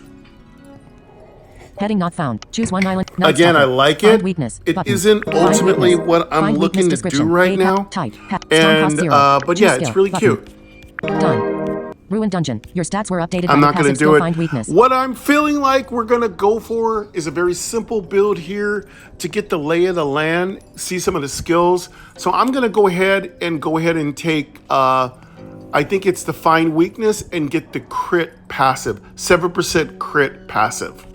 Heading not found. Choose one island. Night Again, I Stalker. like Find it. weakness. It Button. isn't Find ultimately weakness. what I'm Find looking weakness to do description. right A now. Type. Stun cost And 0. but Choose yeah, it's skill. really Button. cute. Done. Ruined dungeon. Your stats were updated I'm by not the going passive to do skill it. find weakness. What I'm feeling like we're going to go for is a very simple build here to get the lay of the land, see some of the skills. So I'm going to go ahead and take, I think it's the find weakness and get the crit passive, 7% crit passive.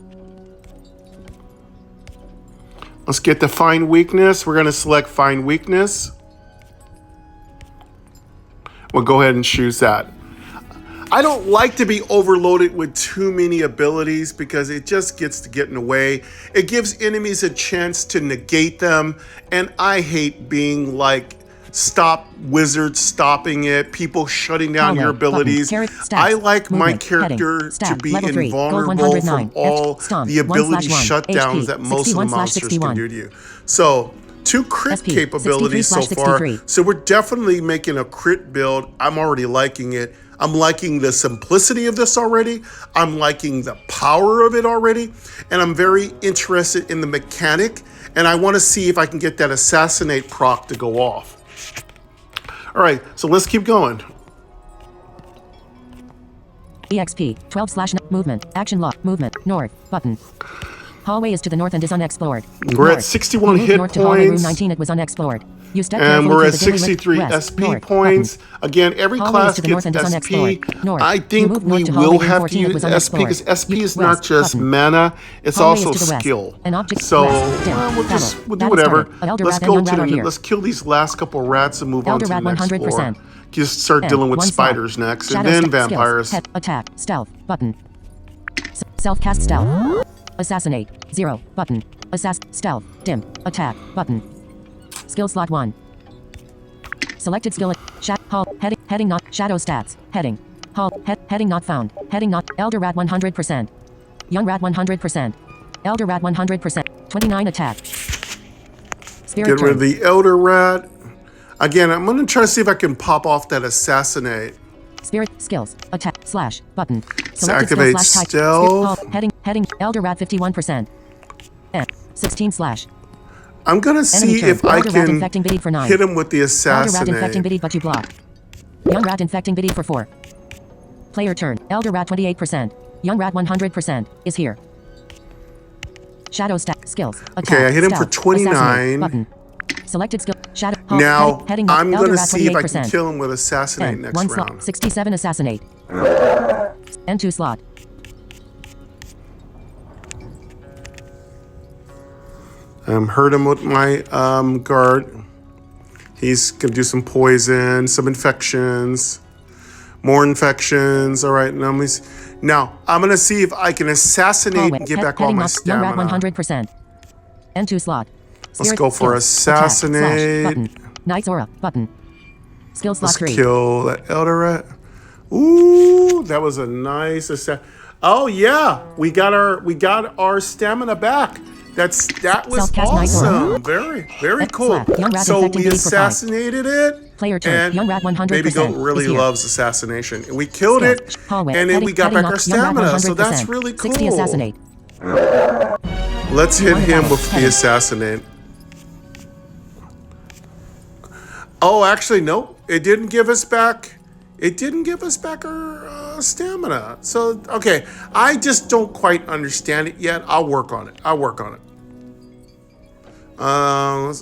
Let's get the find weakness. We're going to select find weakness. We'll go ahead and choose that. I don't like to be overloaded with too many abilities because it just gets to get in the way. It gives enemies a chance to negate them, and I hate being like stop wizards stopping it, people shutting down your abilities. I like my character to be invulnerable from all the ability shutdowns that most of the monsters can do to you. So 2 crit capabilities so far. So we're definitely making a crit build. I'm already liking it. I'm liking the simplicity of this already. I'm liking the power of it already. And I'm very interested in the mechanic. And I want to see if I can get that assassinate proc to go off. All right, so let's keep going. EXP, 12/ movement, action lock, movement, north, button. Hallway is to the north and is unexplored. We're at 61 hit north to hallway room points. 19, it was unexplored. You step And carefully we're through at the dimly 63 lit west, SP north, points. button. Again, every Hallway is class to the north gets and is SP. unexplored. North. I think You move we north to will hallway room have to 14, it use was SP unexplored. because SP is West, not just button. mana, it's Hallway is also to the west. skill. An object So west, dim, we'll battle. do Battle whatever. started. Elder Let's rat and go young to rat are the, here. let's kill these last couple rats and move on Elder to the rat next 100%. floor. Just start dealing with One slot. spiders next, and Shadow then skills, vampires. head, attack, stealth, button. Self-cast stealth. Assassinate, 0, button. Stealth, dim, attack, button. Skill slot 1. Selected skill, hall, heading not, shadow stats, heading. Hall, heading not found, heading not, elder rat 100%. Young rat 100%. Elder rat 100%. 29 attack. Spirit Get rid of the elder rat. Again, I'm going to try to see if I can pop off that assassinate. Spirit skills attack slash button. Let's activate stealth. Heading elder rat 51%. 16 slash. I'm going to see if I can hit him with the assassinate. Elder rat infecting biddy, but you block. Young rat infecting biddy for 4. Player turn. Elder rat 28%. Young rat 100% is here. Shadow stack skills. Attack, okay, I hit him for stealth, 29. Button. Selected skill. Shadow. Now heading I'm going to see if I 28%. can kill him with assassinate next One round. slot. 67 assassinate. N2 slot. Hurt him with my guard. He's going to do some poison, some infections, more infections. All right, now I'm going to see if I can assassinate and get back all my stamina. Young rat 100%. N2 slot. Let's go for assassinate. Button. Knight's aura button. Skill slot 3. Kill that elder rat. Ooh, that was a nice assassin. Oh yeah, we got our stamina back. That was awesome. Very cool. So we assassinated it. Player turn. Young rat 100%. Baby Goat really loves assassination. And we killed it. And then we got back our stamina. So that's really cool. 60 assassinate. Let's hit him with the assassinate. Oh, actually, no. It didn't give us back. It didn't give us back our stamina. So, okay. I just don't quite understand it yet. I'll work on it. I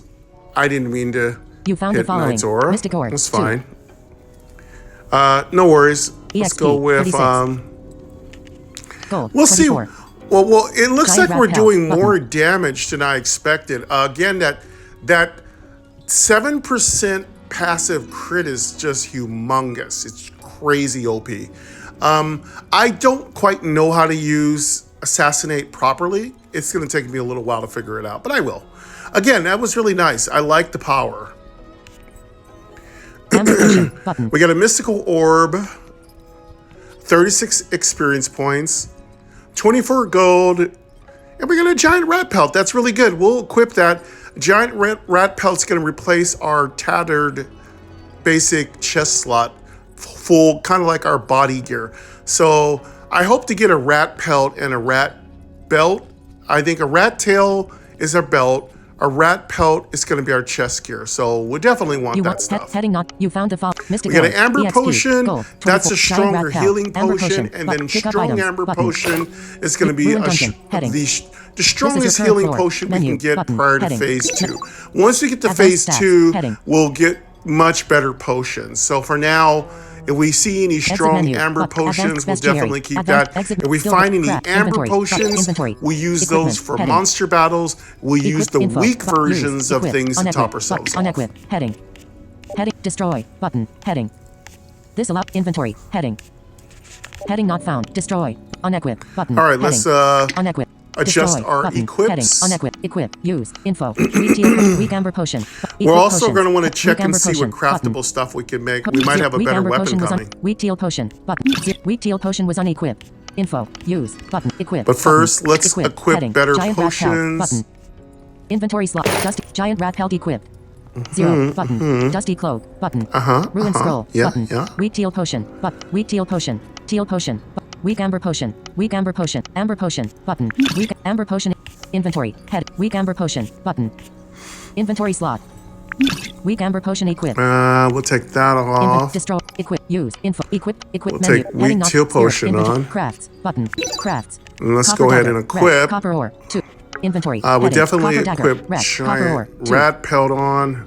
didn't mean to you found hit the following. Knight's Aura. Mystic Aura. That's fine. No worries. Let's go with... Gold, we'll 24. See. Well, it looks Giant like we're doing button. more damage than I expected. Again, that 7% passive crit is just humongous. It's crazy OP. I don't quite know how to use assassinate properly. It's going to take me a little while to figure it out, but I will. Again, that was really nice. I like the power. We got a mystical orb, 36 experience points, 24 gold, and we got a giant rat pelt. That's really good. We'll equip that. Giant rat pelt's going to replace our tattered basic chest slot, full, kind of like our body gear. So I hope to get a rat pelt and a rat belt. I think a rat tail is our belt. Our rat pelt is going to be our chest gear, so we definitely want that stuff. Heading not. You found the fall. Mystic. We got an amber EXP, potion. gold, That's a 24, stronger giant rat healing pelt, amber potion, and then pick up strong items, amber button. potion is going to be Ruined dungeon, heading. the This strongest is your healing current floor. potion we Menu, can get button, prior to heading. phase 2. Once we get to Advanced phase stats, 2, heading. we'll get much better potions. So for now, if we see any strong menu, amber button, potions, we'll advanced definitely bestiary, keep advanced that. exit, If we skill find book, any craft, amber inventory, button, potions, inventory, we use equipment, those for heading. monster battles. We'll use the info, weak but, versions use, of equip, things to unequip, top ourselves but, off. unequip, heading. Heading. Destroy. Button. Heading. This allow inventory. Heading. Heading not found. Destroy. Unequip. Button. All right, heading. let's Unequip. adjust Destroy, our button, equips. Heading. Unequip. Equip. Use. Info. Weak amber potion. We're also potions. going to want to check Weak and amber see what potion, craftable button. stuff we can make. We might have a Weak better amber weapon potion was coming. weak teal potion. Button. Weak teal potion was unequipped. Info. Use. Button. Equip. But first, button. let's equip Heading. better Giant rat pelt, potions. button. Inventory slot. Dusty. Giant rat pelt equipped. 0. Button. Dusty cloak. Button. Ruined scroll. Yeah, Button. yeah. Weak teal potion. Weak teal potion. Teal potion. Weak amber potion. Weak amber potion. Amber potion. Button. Weak amber potion. Inventory. Head. Weak amber potion. Button. Inventory slot. Weak amber potion equipped. We'll take that off. Destroy. Equip. Use. Info. Equip. Equip We'll menu. take Heading weak not- teal spirit. potion Inventory. on. Crafts. Button. Crafts. And let's Copper go ahead dagger. and Red. equip. Copper ore. 2. Inventory. We Heading. definitely Copper dagger. equip Red. Copper ore. giant 2. rat pelt on.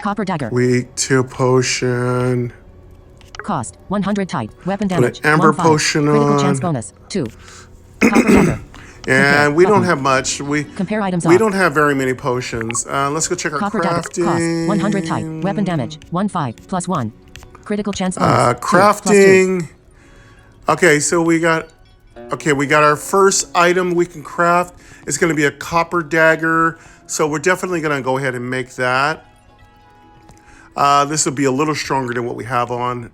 Copper dagger. Weak teal potion. Cost 100 type. Weapon Put an damage. amber 1/5. potion Critical on. chance bonus. 2. Copper dagger. And we don't button. have much. Compare items We off. don't have very many potions. Let's go check our Copper dagger. crafting. Cost 100 type. Weapon damage. 1/5 plus 1. Critical chance bonus. 2 plus 2. Crafting. Okay, so we got our first item we can craft. It's going to be a copper dagger. So we're definitely going to go ahead and make that. This will be a little stronger than what we have on.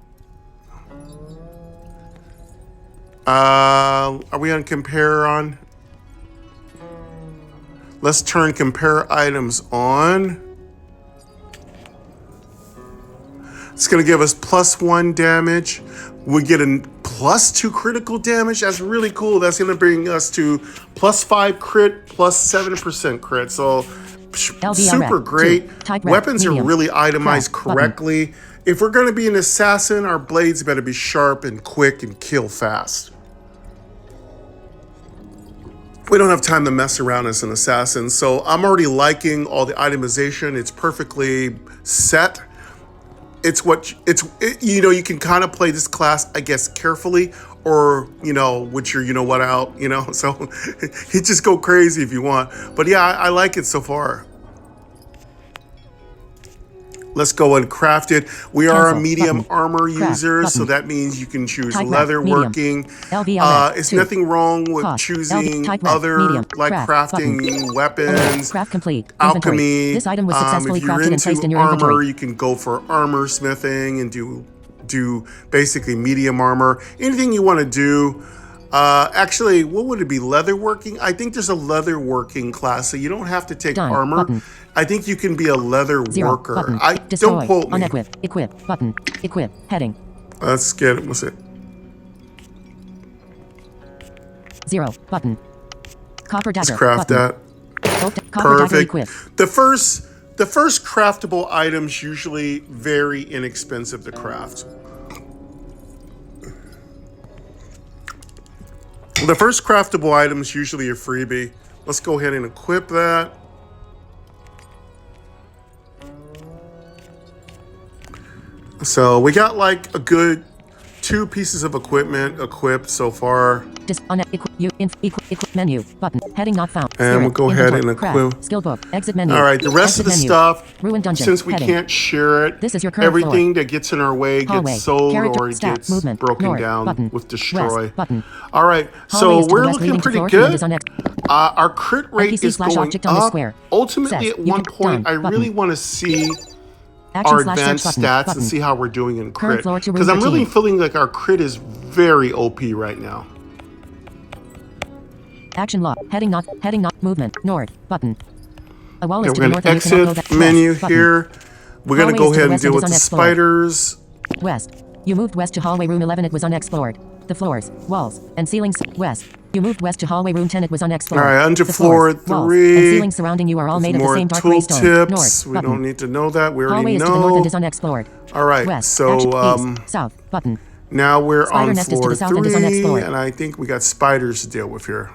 Are we on compare on? Let's turn compare items on. It's going to give us +1 damage. We get a +2 critical damage. That's really cool. That's going to bring us to +5 crit, +7% crit. So super great. Weapons are really itemized correctly. If we're going to be an assassin, our blades better be sharp and quick and kill fast. We don't have time to mess around as an assassin, so I'm already liking all the itemization. It's perfectly set. You can kind of play this class, I guess, carefully, or with your what out, so you just go crazy if you want. But yeah, I like it so far. Let's go and craft it. We are a medium armor user, so that means you can choose leather working. It's nothing wrong with choosing other, like crafting weapons, craft complete. alchemy. This item was successfully if you're crafted and placed in into your armor, inventory. you can go for armor smithing and do basically medium armor. Anything you want to do. Actually, what would it be? Leather working? I think there's a leather working class, so you don't have to take armor. Button. I think you can be a leather 0. worker. Button. Don't quote me. Unequip. Equip. Button. Equip. Heading. Let's get it. What's it? 0. Button. Copper dagger. Let's craft button. that. Copper dagger Perfect. equipped. The first craftable items usually very inexpensive to craft. The first craftable item is usually a freebie. Let's go ahead and equip that. So we got like a good 2 pieces of equipment equipped so far. Equip menu button. Heading not found. And we'll go ahead and equip. Skill book. Exit menu. All right, the rest of the stuff, Ruined dungeon. since we Heading. can't share it, This is your current everything that gets in our way Hallway. gets sold Character. or it Stat. gets Movement. broken North. down Button. with destroy. West. Button. All right, Hallway so is to the we're west, looking leading to pretty floor good. command is on X. Our crit rate NPC is slash going object on the up. square. Ultimately, Says at you one can- point, done. I really Button. want to see Action our slash advanced search stats button. and see how we're doing in Current crit. floor to room Because I'm really 13. feeling like our crit is very OP right now. Action lock. Heading not. Movement. North. Button. A wall is Okay, to we're the going north to and you cannot go exit that menu west. Button. here. We're going to Hallway go is to ahead the and west deal and with is the unexplored. spiders. West. You moved west to hallway room 11. It was unexplored. The floors, walls, and ceilings. West. You moved west to hallway room 10. It was unexplored. All right, under The floor floors, walls, 3. and ceilings surrounding you are all made of the More same dark gray stone. tooltips. North. We Button. don't need to know that. We Hallway already is to the north and know. is unexplored. All right, West. so Action. East. South. Button. now we're Spider on nest is to floor the south and is 3, unexplored. and I think we got spiders to deal with here.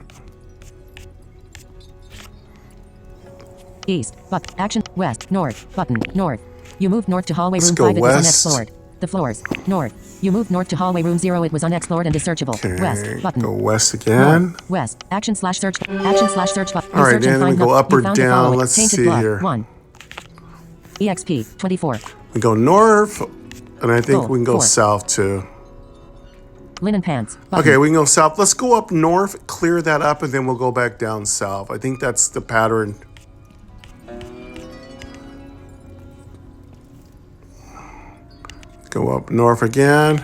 East. But action. West. North. Button. North. You moved north to hallway Let's room go 5. It was west. unexplored. The floors. North. You moved north to hallway room 0. It was unexplored and is searchable. Okay, West. Button. go west again. North. West. Action slash search. Action slash search. Button. All right, Search and then we find go up you or found the down. following. Let's Tainted see blood. here. 1. EXP. 24. We go north, and I think Gold, we can go 4. south too. Linen pants. Button. Okay, we can go south. Let's go up north, clear that up, and then we'll go back down south. I think that's the pattern. Go up north again.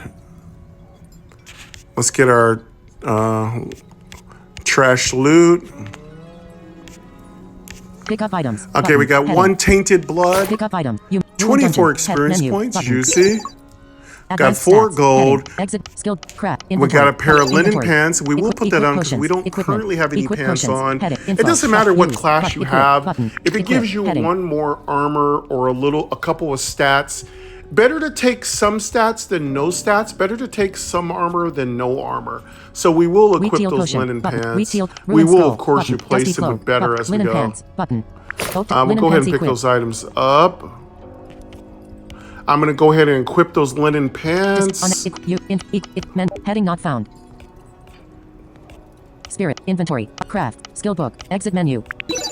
Let's get our trash loot. Pick up items. Okay, Button. we got Heading. 1 tainted blood, Pick up item. You 24 dungeon. experience Menu. points, Button. juicy. Got Advanced 4 stats. gold. Heading. Exit. Skilled. Crap. We got a pair of linen Inventory. pants. We will put that on because we don't Equipment. currently have any Equip pants potions. on. Heading. It Info. doesn't matter what Use. class But you equip. have. Button. If it Equip. gives you Heading. 1 more armor or a couple of stats, better to take some stats than no stats. Better to take some armor than no armor. So we will Wheat equip teal those potion. linen Button. pants. Wheat teal. We Ruined will, skull. of course, Button. replace Dusty them cloak. with better Button. as we Linen go. pants. Button. We'll Linen go ahead pants and pick equipped. those items up. I'm going to go ahead and equip those linen pants. Heading not found. Spirit. Inventory. Craft. Skill book. Exit menu.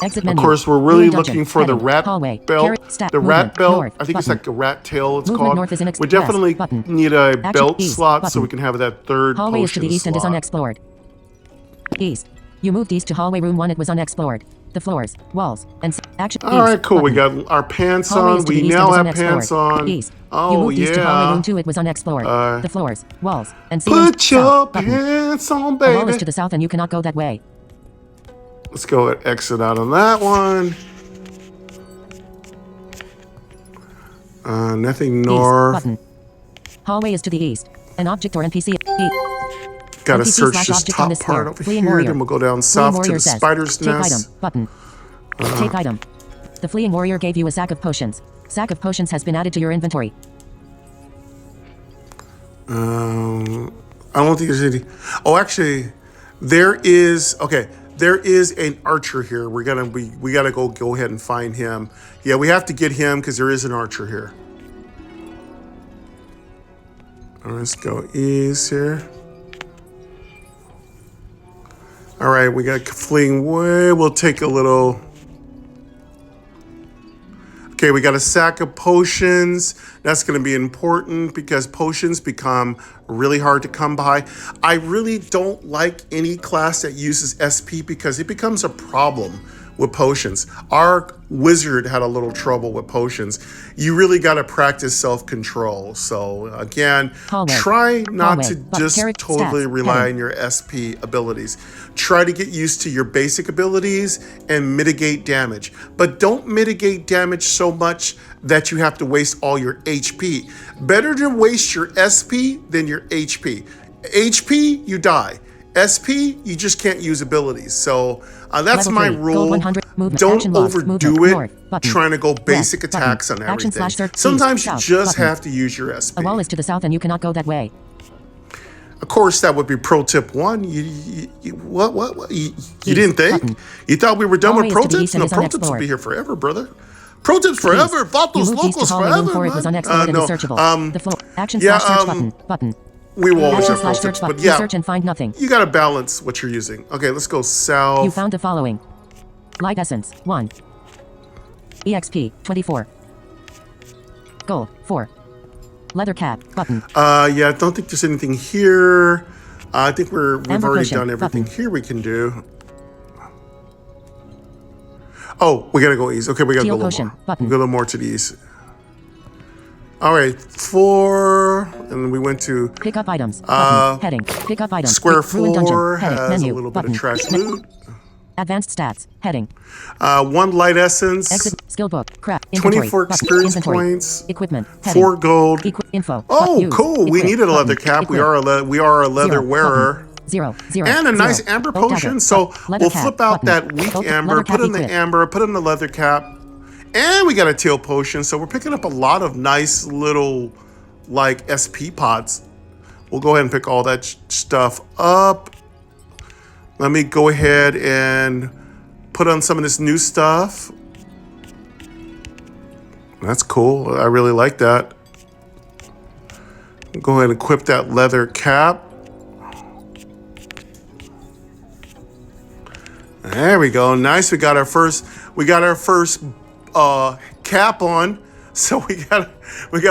Exit menu. Of course, we're really Ruined dungeon. looking for the Heading. rat Hallway. belt. Carrot. Stat. The rat Movement. belt. North. I think it's Button. like a rat tail. It's Movement called. north is We definitely west. Button. need a Action belt east. slot so Button. we can have that third Hallway is to potion the east and is slot. unexplored. East. You moved east to hallway room 1. It was unexplored. The floors, walls, and action. All right, east. cool. We Button. got our pants Hallway on. is to the We east now and is have unexplored. pants on. East. You Oh, moved east to hallway yeah. room 2. It was unexplored. The floors, walls, and ceilings. Put your south. Button. pants on, The wall is to baby. the south and you cannot go that way. Let's go and exit out on that one. Nothing East. north. Button. Hallway is to the east. An object or NPC. Got to NPC search slash this object on top this part floor. over Fleeing here. warrior. Then we'll go down Fleeing south to warrior the says, spider's take nest. item. Button. Take item. The fleeing warrior gave you a sack of potions. Sack of potions has been added to your inventory. I don't think there's any. Oh, actually, there is. Okay, there is an archer here. We gotta go ahead and find him. Yeah, we have to get him because there is an archer here. All right, let's go east here. All right, we got fleeing way. We'll take a little. Okay, we got a sack of potions. That's going to be important because potions become really hard to come by. I really don't like any class that uses SP because it becomes a problem with potions. Our wizard had a little trouble with potions. You really got to practice self-control. So again, Hallway. try not to Hallway. just Carrot totally stats. rely Heading. on your SP abilities. Try to get used to your basic abilities and mitigate damage. But don't mitigate damage so much that you have to waste all your HP. Better to waste your SP than your HP. HP, you die. SP, you just can't use abilities. So that's Level my 3, rule. gold 100, movement, Don't action lost, overdo movement, it north, button, trying to go basic west, attacks button, on action everything. slash search, Sometimes east, you south, just button. have to use your SP. A wall is to the south and you cannot go that way. Of course, that would be pro tip 1. What? You didn't think? Button. You thought we were done Hallway with is pro to the tips? east and No, is pro tips will unexplored. be here forever, brother. Pro tips forever. Vatos You moved east to locals hallway room forever, 4. It was man. unexplored and No, is searchable. The floor. Action yeah, slash search button. we will always Action have pro slash search tips, button. but You yeah, search and find nothing. you got to balance what you're using. Okay, let's go south. You found the following. Light essence 1. EXP 24. Gold 4. Leather cap button. Yeah, I don't think there's anything here. I think we've Amber already cushion, done everything button. here we can do. Oh, we gotta go east. Okay, we gotta Teal go a little potion, more. button. Go a little more to the east. All right, 4, and then we went to Pick up items. Button. Heading. Pick up items. square Ruined dungeon. 4. Heading. Has Menu. a little button. bit of trash loot. Advanced stats. Heading. 1 light essence. Exit. Skill book. Crap. Inventory. 24 button. experience Inventory. points. Equipment. Heading. 4 gold. Info. Oh, Use. cool. We Equip. needed a leather Button. cap. We Equip. are a leather 0. wearer. Button. 0, 0, and a nice 0. amber Oak dagger. potion. So Leather we'll cap. flip out Button. that weak Oak amber, leather cap put in the equipped. amber, put in the leather cap. And we got a teal potion. So we're picking up a lot of nice little like SP pods. We'll go ahead and pick all that stuff up. Let me go ahead and put on some of this new stuff. That's cool. I really like that. Go ahead and equip that leather cap. There we go. Nice. We got our first cap on. So we got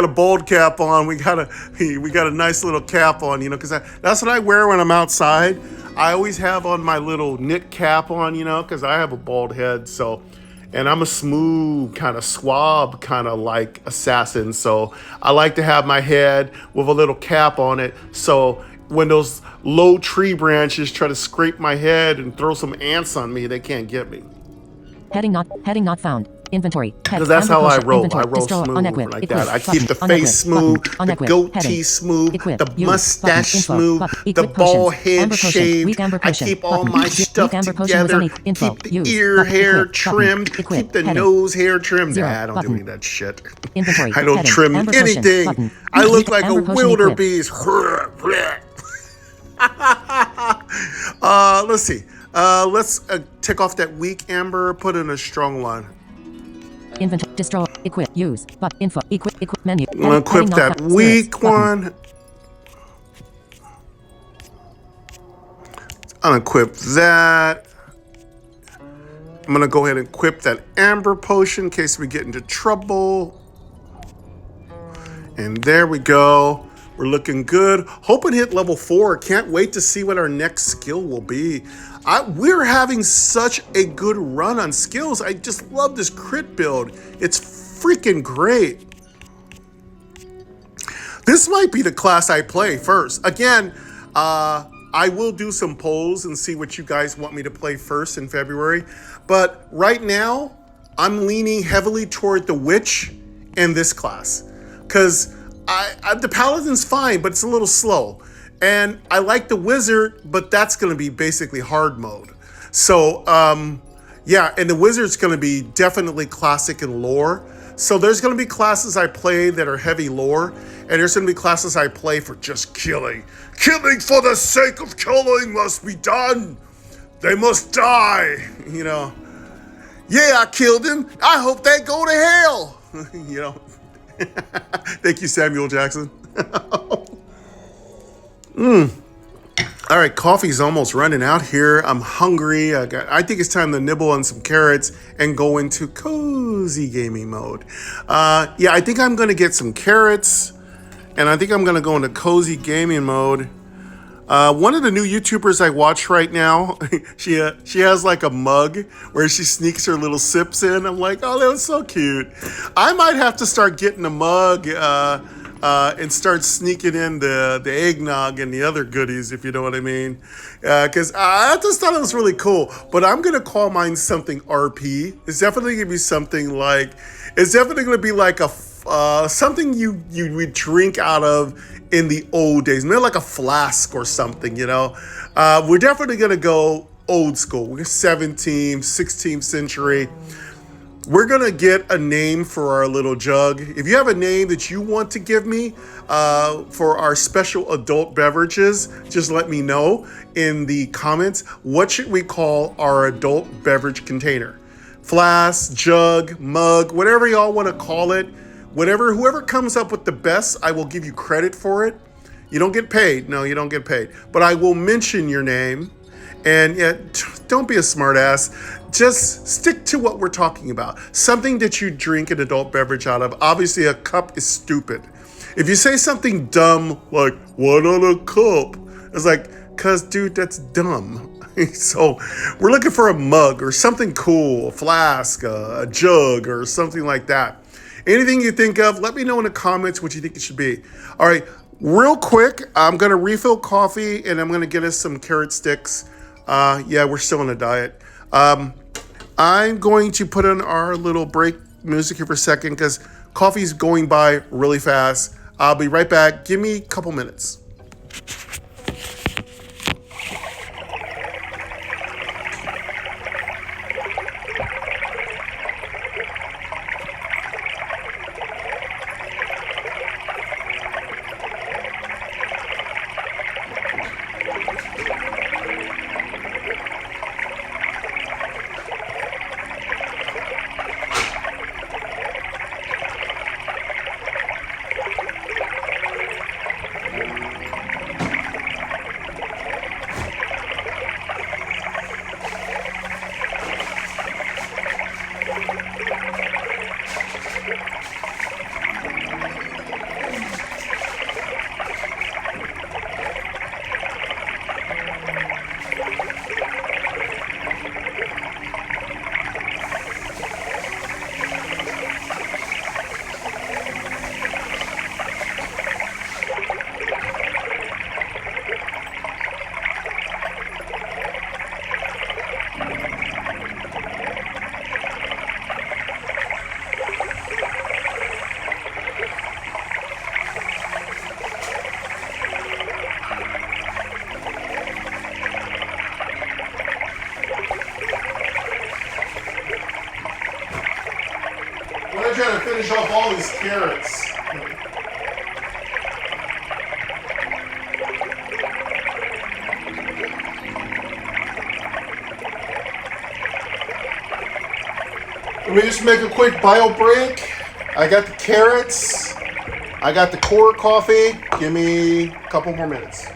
a bold cap on. We got a nice little cap on, you know, because that's what I wear when I'm outside. I always have on my little knit cap on, you know, because I have a bald head. So, and I'm a smooth kind of suave kind of like assassin. So I like to have my head with a little cap on it. So when those low tree branches try to scrape my head and throw some ants on me, they can't get me. Heading not found. Inventory. Because that's how I roll. I roll smooth like that. I keep the face smooth, the goatee smooth, the mustache smooth, the bald head shaved. I keep all my stuff together. Keep the ear hair trimmed. Keep the nose hair trimmed. Nah, I don't do any of that shit. I don't trim anything. I look like a wildebeest. Let's see. Let's take off that weak amber. Put in a strong one. Inventory, destroy, equip, use, but info, equip menu. I'm gonna equip that weak one. Unequip that. I'm gonna go ahead and equip that amber potion in case we get into trouble. And there we go. We're looking good. Hoping to hit level 4. Can't wait to see what our next skill will be. We're having such a good run on skills. I just love this crit build. It's freaking great. This might be the class I play first. Again, I will do some polls and see what you guys want me to play first in February. But right now, I'm leaning heavily toward the witch and this class. Because the paladin's fine, but it's a little slow. And I like the wizard, but that's going to be basically hard mode. So, yeah, and the wizard's going to be definitely classic and lore. So there's going to be classes I play that are heavy lore, and there's going to be classes I play for just killing. Killing for the sake of killing must be done. They must die, you know. Yeah, I killed him. I hope they go to hell, you know. Thank you, Samuel Jackson. All right, coffee's almost running out here. I'm hungry. I think it's time to nibble on some carrots and go into cozy gaming mode. Yeah, I think I'm going to get some carrots, and I think I'm going to go into cozy gaming mode. One of the new YouTubers I watch right now, she has like a mug where she sneaks her little sips in. I'm like, oh, that was so cute. I might have to start getting a mug and start sneaking in the eggnog and the other goodies, if you know what I mean. Because I just thought it was really cool. But I'm going to call mine something RP. It's definitely going to be something like, it's definitely going to be like a something you would drink out of in the old days, maybe like a flask or something, you know. We're definitely gonna go old school. We're 17th, 16th century. We're gonna get a name for our little jug. If you have a name that you want to give me for our special adult beverages, just let me know in the comments. What should we call our adult beverage container? Flask, jug, mug, whatever y'all want to call it. Whoever comes up with the best, I will give you credit for it. You don't get paid. No, you don't get paid. But I will mention your name. And don't be a smartass. Just stick to what we're talking about. Something that you drink an adult beverage out of. Obviously, a cup is stupid. If you say something dumb like, what on a cup? It's like, cause dude, that's dumb. So we're looking for a mug or something cool, a flask, a jug, or something like that. Anything you think of, let me know in the comments what you think it should be. All right, real quick, I'm going to refill coffee, and I'm going to get us some carrot sticks. Yeah, we're still on a diet. I'm going to put on our little break music here for a second because coffee's going by really fast. I'll be right back. Give me a couple minutes. finish off all these carrots. Let me just make a quick bio break. I got the carrots. I got the core coffee. Give me a couple more minutes.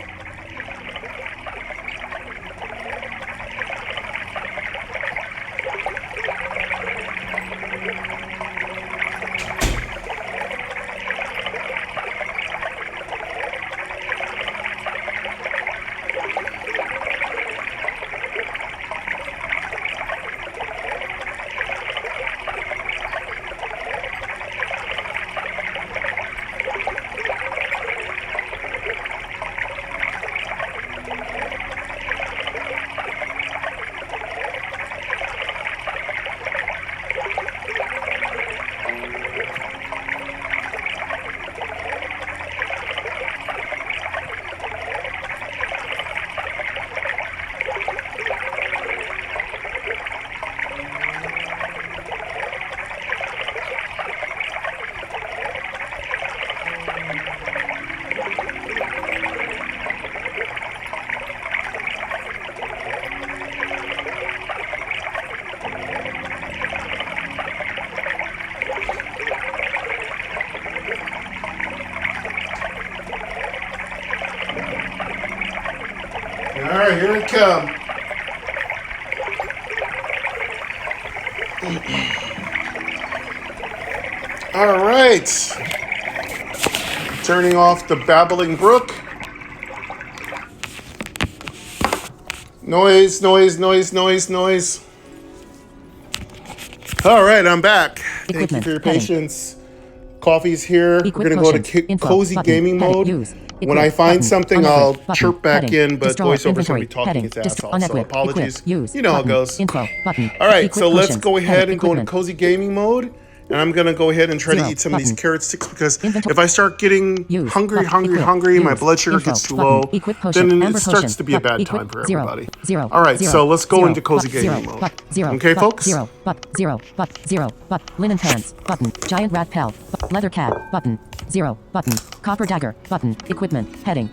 All right, here it comes. All right. Turning off the babbling brook. Noise, noise, noise, noise, noise. All right, I'm back. Thank you for your patience. Coffee's here. We're going to go to cozy gaming mode. When I find something, I'll chirp back in, but voiceover's going to be talking its ass off, so apologies. You know how it goes. All right, so let's go ahead and go into cozy gaming mode. And I'm going to go ahead and try to eat some of these carrot sticks, because if I start getting hungry, my blood sugar gets too low, then it starts to be a bad time for everybody. All right, so let's go into cozy gaming mode. Okay, folks? Linen pants, button. Giant rat pelt, leather cat, button. 0, button. Copper dagger, button. Equipment, heading.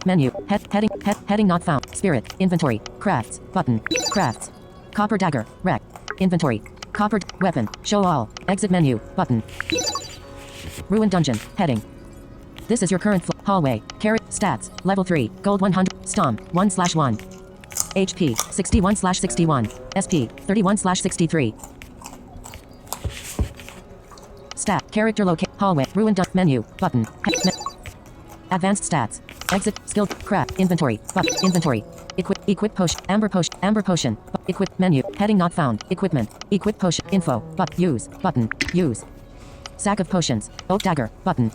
Menu, heading not found. Spirit, inventory, crafts, button. Crafts. Copper dagger, rec. Inventory. Copper weapon, show all. Exit menu, button. Ruined dungeon, heading. This is your current hallway. Carrot, stats, level 3, gold 100, stomp, 1/1. HP, 61/61. SP, 31/63. Stat, character locate, hallway, ruined menu, button. Advanced stats. Exit, skill, crap, inventory, inventory. Equip potion, amber potion, equip menu, heading not found, equipment, equip potion, info, use, button, use. Sack of potions, oak dagger, button.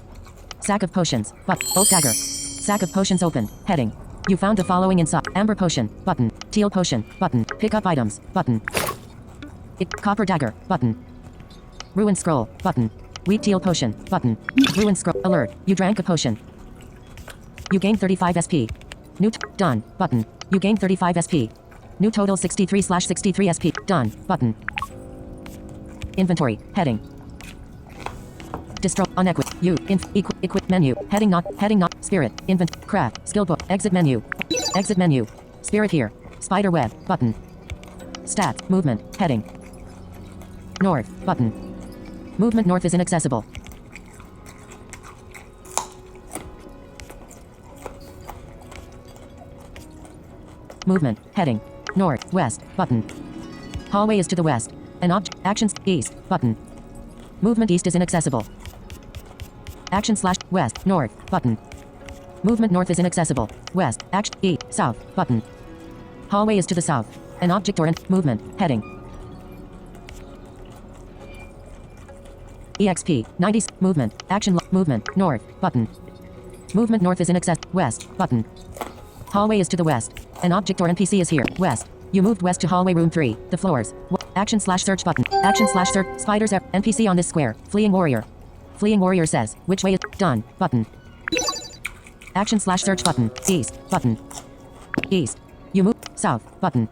Sack of potions, oak dagger. Sack of potions open, heading. You found the following inside, amber potion, button, teal potion, button, pick up items, button. Copper dagger, button. Ruined scroll, button. Wheat teal potion, button. Ruined scroll, alert, you drank a potion. You gain 35 SP. New done, button. You gain 35 SP. New total 63/63 SP. Done, button. Inventory, heading. Distro, unequip, you, equip menu, heading not, spirit, craft, skill book, exit menu, spirit here, spider web, button. Stats, movement, heading. North, button. Movement north is inaccessible. Movement, heading. North, west, button. Hallway is to the west. An object, actions, east, button. Movement east is inaccessible. Action / west, north, button. Movement north is inaccessible. West, action, east, south, button. Hallway is to the south. An object or movement, heading. EXP, 90, movement, action, movement, north, button. Movement north is inaccessible. West, button. Hallway is to the west. An object or NPC is here. West. You moved west to hallway room 3. The floors. Action / search button. Action / search. Spiders. NPC on this square. Fleeing warrior. Fleeing warrior says, which way is done, button. Action / search button. East, button. East. You move south, button.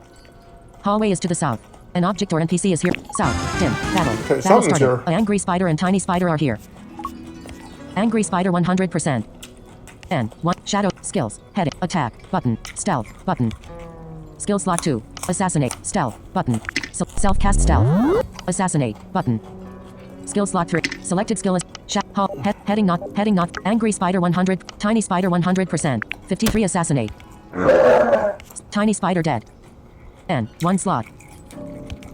Hallway is to the south. An object or NPC is here. South. Dim. Battle. Okay, Battle something's started. here. An angry spider and tiny spider are here. Angry spider 100%. N. 1. Shadow. Skills. Heading. Attack. Button. Stealth. Button. Skill slot 2. Assassinate. Stealth. Button. Self-cast stealth. Assassinate. Button. Skill slot 3. Selected skill is heading not. Angry spider 100. Tiny spider 100%. 53 assassinate. Tiny spider dead. N. 1 slot.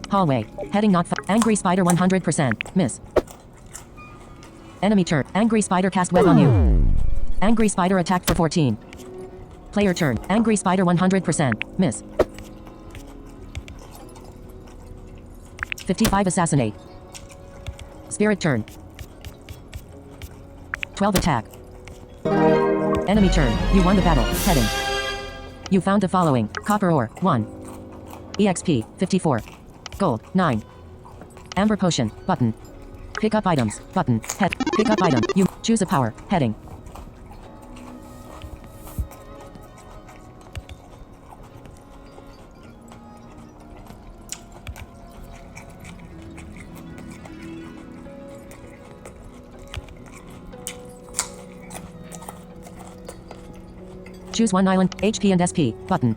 Hallway. Heading not. Angry spider 100%. Miss. Enemy turn. Angry spider cast web on you. Angry spider attacked for 14. Player turn. Angry spider 100%. Miss. 55 assassinate. Spirit turn. 12 attack. Enemy turn. You won the battle. Heading. You found the following. Copper ore. 1. EXP. 54. Gold. 9. Amber potion. Button. Pick up items. Button. Head. Pick up item. You choose a power. Heading. Choose one island, HP and SP, button.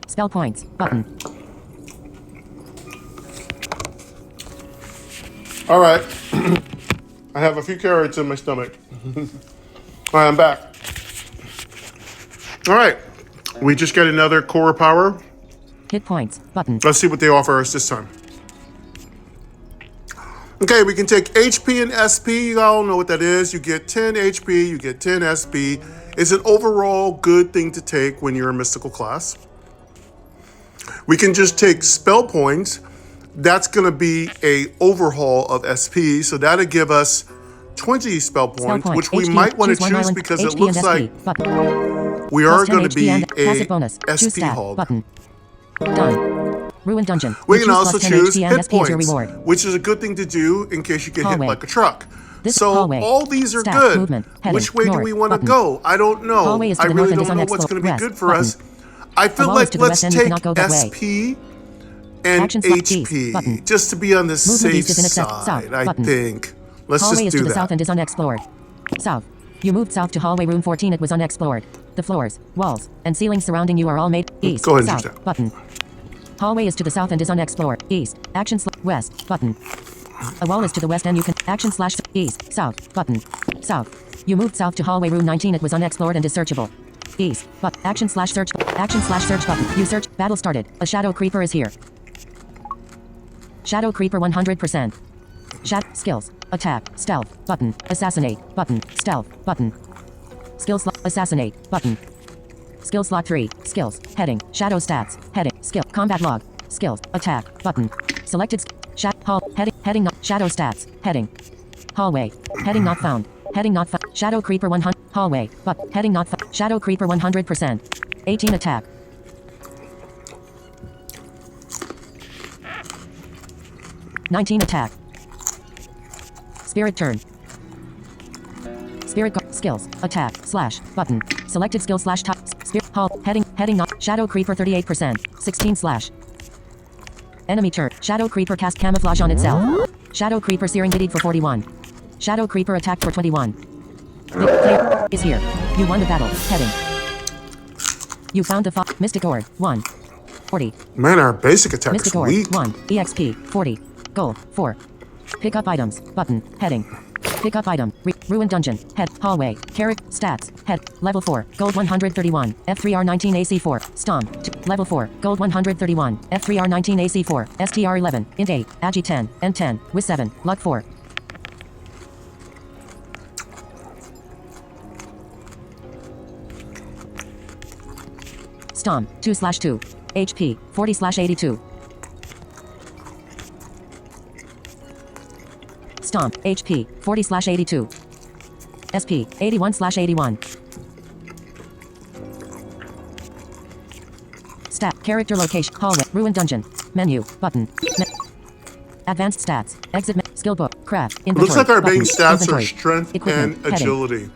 Spell points, button. All right. I have a few carrots in my stomach. All right, I'm back. All right. We just got another core power. Hit points, button. Let's see what they offer us this time. Okay, we can take HP and SP. You all know what that is. You get 10 HP, you get 10 SP. It's an overall good thing to take when you're a mystical class. We can just take spell points. That's going to be a overhaul of SP, so that'll give us 20 spell points, which we might want to choose because it looks like we are going to be a SP haul. Button. Done. Ruined dungeon. We can also choose hit points, which is a good thing to do in case you get hit like a truck. So all these are good. Which way do we want to go? I don't know. I really don't know what's going to be good for us. I feel like let's take SP and HP just to be on the safe side, I think. Let's just do that. Hallway is to the south and is unexplored. South. You moved south to hallway room 14. It was unexplored. The floors, walls, and ceilings surrounding you are all made east. Go ahead and south, button. Hallway is to the south and is unexplored. East. Action west. Button. A wall is to the west and you can action / east. South. Button. South. You moved south to hallway room 19. It was unexplored and is searchable. East. But action / search. Action / search button. You search. Battle started. A shadow creeper is here. Shadow creeper 100%. Skills. Attack. Stealth. Button. Assassinate. Button. Stealth. Button. Skills. Assassinate. Button. Skill slot 3. Skills. Heading. Shadow stats. Heading. Skill. Combat log. Skills. Attack. Button. Selected. Hall. Heading not. Shadow stats. Heading. Hallway. Heading not found. Heading not found. Shadow creeper 100. Hallway. But. Heading not found. Shadow creeper 100%. 18 attack. $19 attack. Spirit turn. Spirit skills. Attack. / button. Selected skill / top. Spirit hall. Heading not. Shadow creeper 38%. 16 / Enemy turn. Shadow creeper cast camouflage on itself. Shadow creeper serengetied for 41. Shadow creeper attacked for 21. The player is here. You won the battle. Heading. You found the Mystic Ore. 1. 40. Man, our basic attack Mystic is Ore. weak. 1. EXP. 40. Gold. 4. Pick up items. Button. Heading. Pick up item. Ruined dungeon. Head. Hallway. Carrot. Stats. Head. Level 4. Gold 131. F3R19 AC4. Stomp. Level 4. Gold 131. F3R19 AC4. STR11. Int 8. Agi 10. N10. Wiz 7. Luck 4. Stomp. 2/2. HP. 40/82. Stomp. HP. 40/82. SP. 81/81. Stat. Character location. Hallway. Ruined dungeon. Menu. Button. Advanced stats. Exit. Skill book. Craft. Inventory. Looks like our main button, stats inventory, are strength equipment, and agility.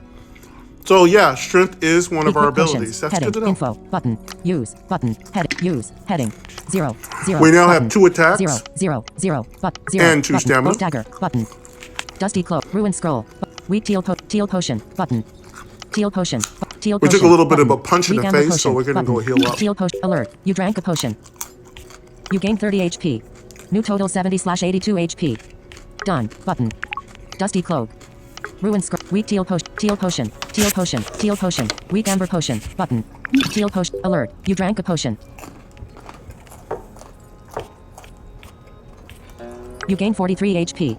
So yeah, strength is one of our Equip abilities. potions. That's Heading. good to know. Info. Button. Use. Button. Head. Use. Heading. 0. 0. We now button. have 2 attacks. 0. 0. 0. But 0. And 2 button. stamina. Oak dagger. Button. Dusty cloak. Ruined scroll. Weak teal potion. Button. Teal potion. Teal We potion. took a little bit of button. a punch in Weak the amber face, potion. so we're gonna go button. heal up. Teal potion. Alert. You drank a potion. You gain 30 HP. New total 70/82 HP. Done. Button. Dusty cloak. Ruined scroll. Weak teal potion. Teal potion. Teal potion. Teal potion. Weak amber potion. Button. Teal potion. Alert. You drank a potion. You gain 43 HP.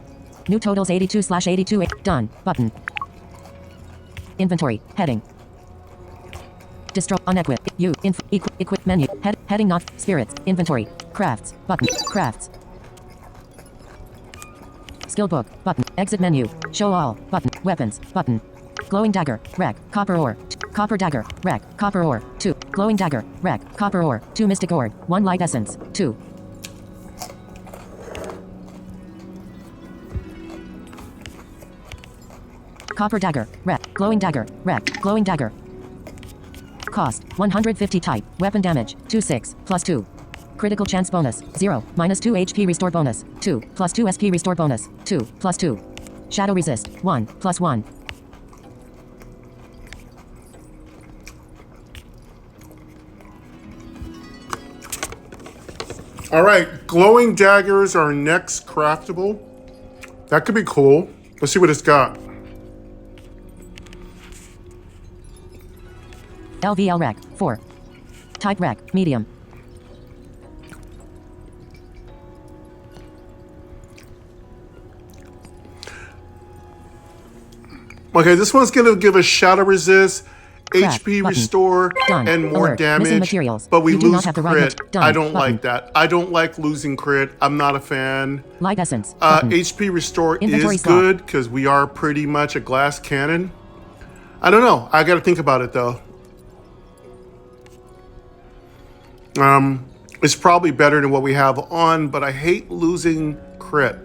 New totals 82/82. Done. Button. Inventory. Heading. Distro. Unequip. You. Equip menu. Heading not. Spirits. Inventory. Crafts. Button. Crafts. Skill book. Button. Exit menu. Show all. Button. Weapons. Button. Glowing dagger. Rack. Copper ore. Copper dagger. Rack. Copper ore. 2. Glowing dagger. Rack. Copper ore. 2 mystic ore. 1 light essence. 2. Copper dagger. Rack. Glowing dagger. Rack. Glowing dagger. Cost. 150 type. Weapon damage. 2/6. +2. Critical chance bonus. 0. -2 HP restore bonus. 2. +2 SP restore bonus. 2. +2. Shadow resist. 1. +1. All right, glowing daggers are next craftable. That could be cool. Let's see what it's got. LVL rack. 4. Type rack. Medium. Okay, this one's gonna give us shadow resist, Craft. HP Button. restore, Done. and more Alert. Missing damage. materials. But we You do not lose have the right crit. Done. I don't Button. like that. I don't like losing crit. I'm not a fan. Light essence. Button. HP restore Inventory is slot. good because we are pretty much a glass cannon. I don't know. I got to think about it though. It's probably better than what we have on, but I hate losing crit.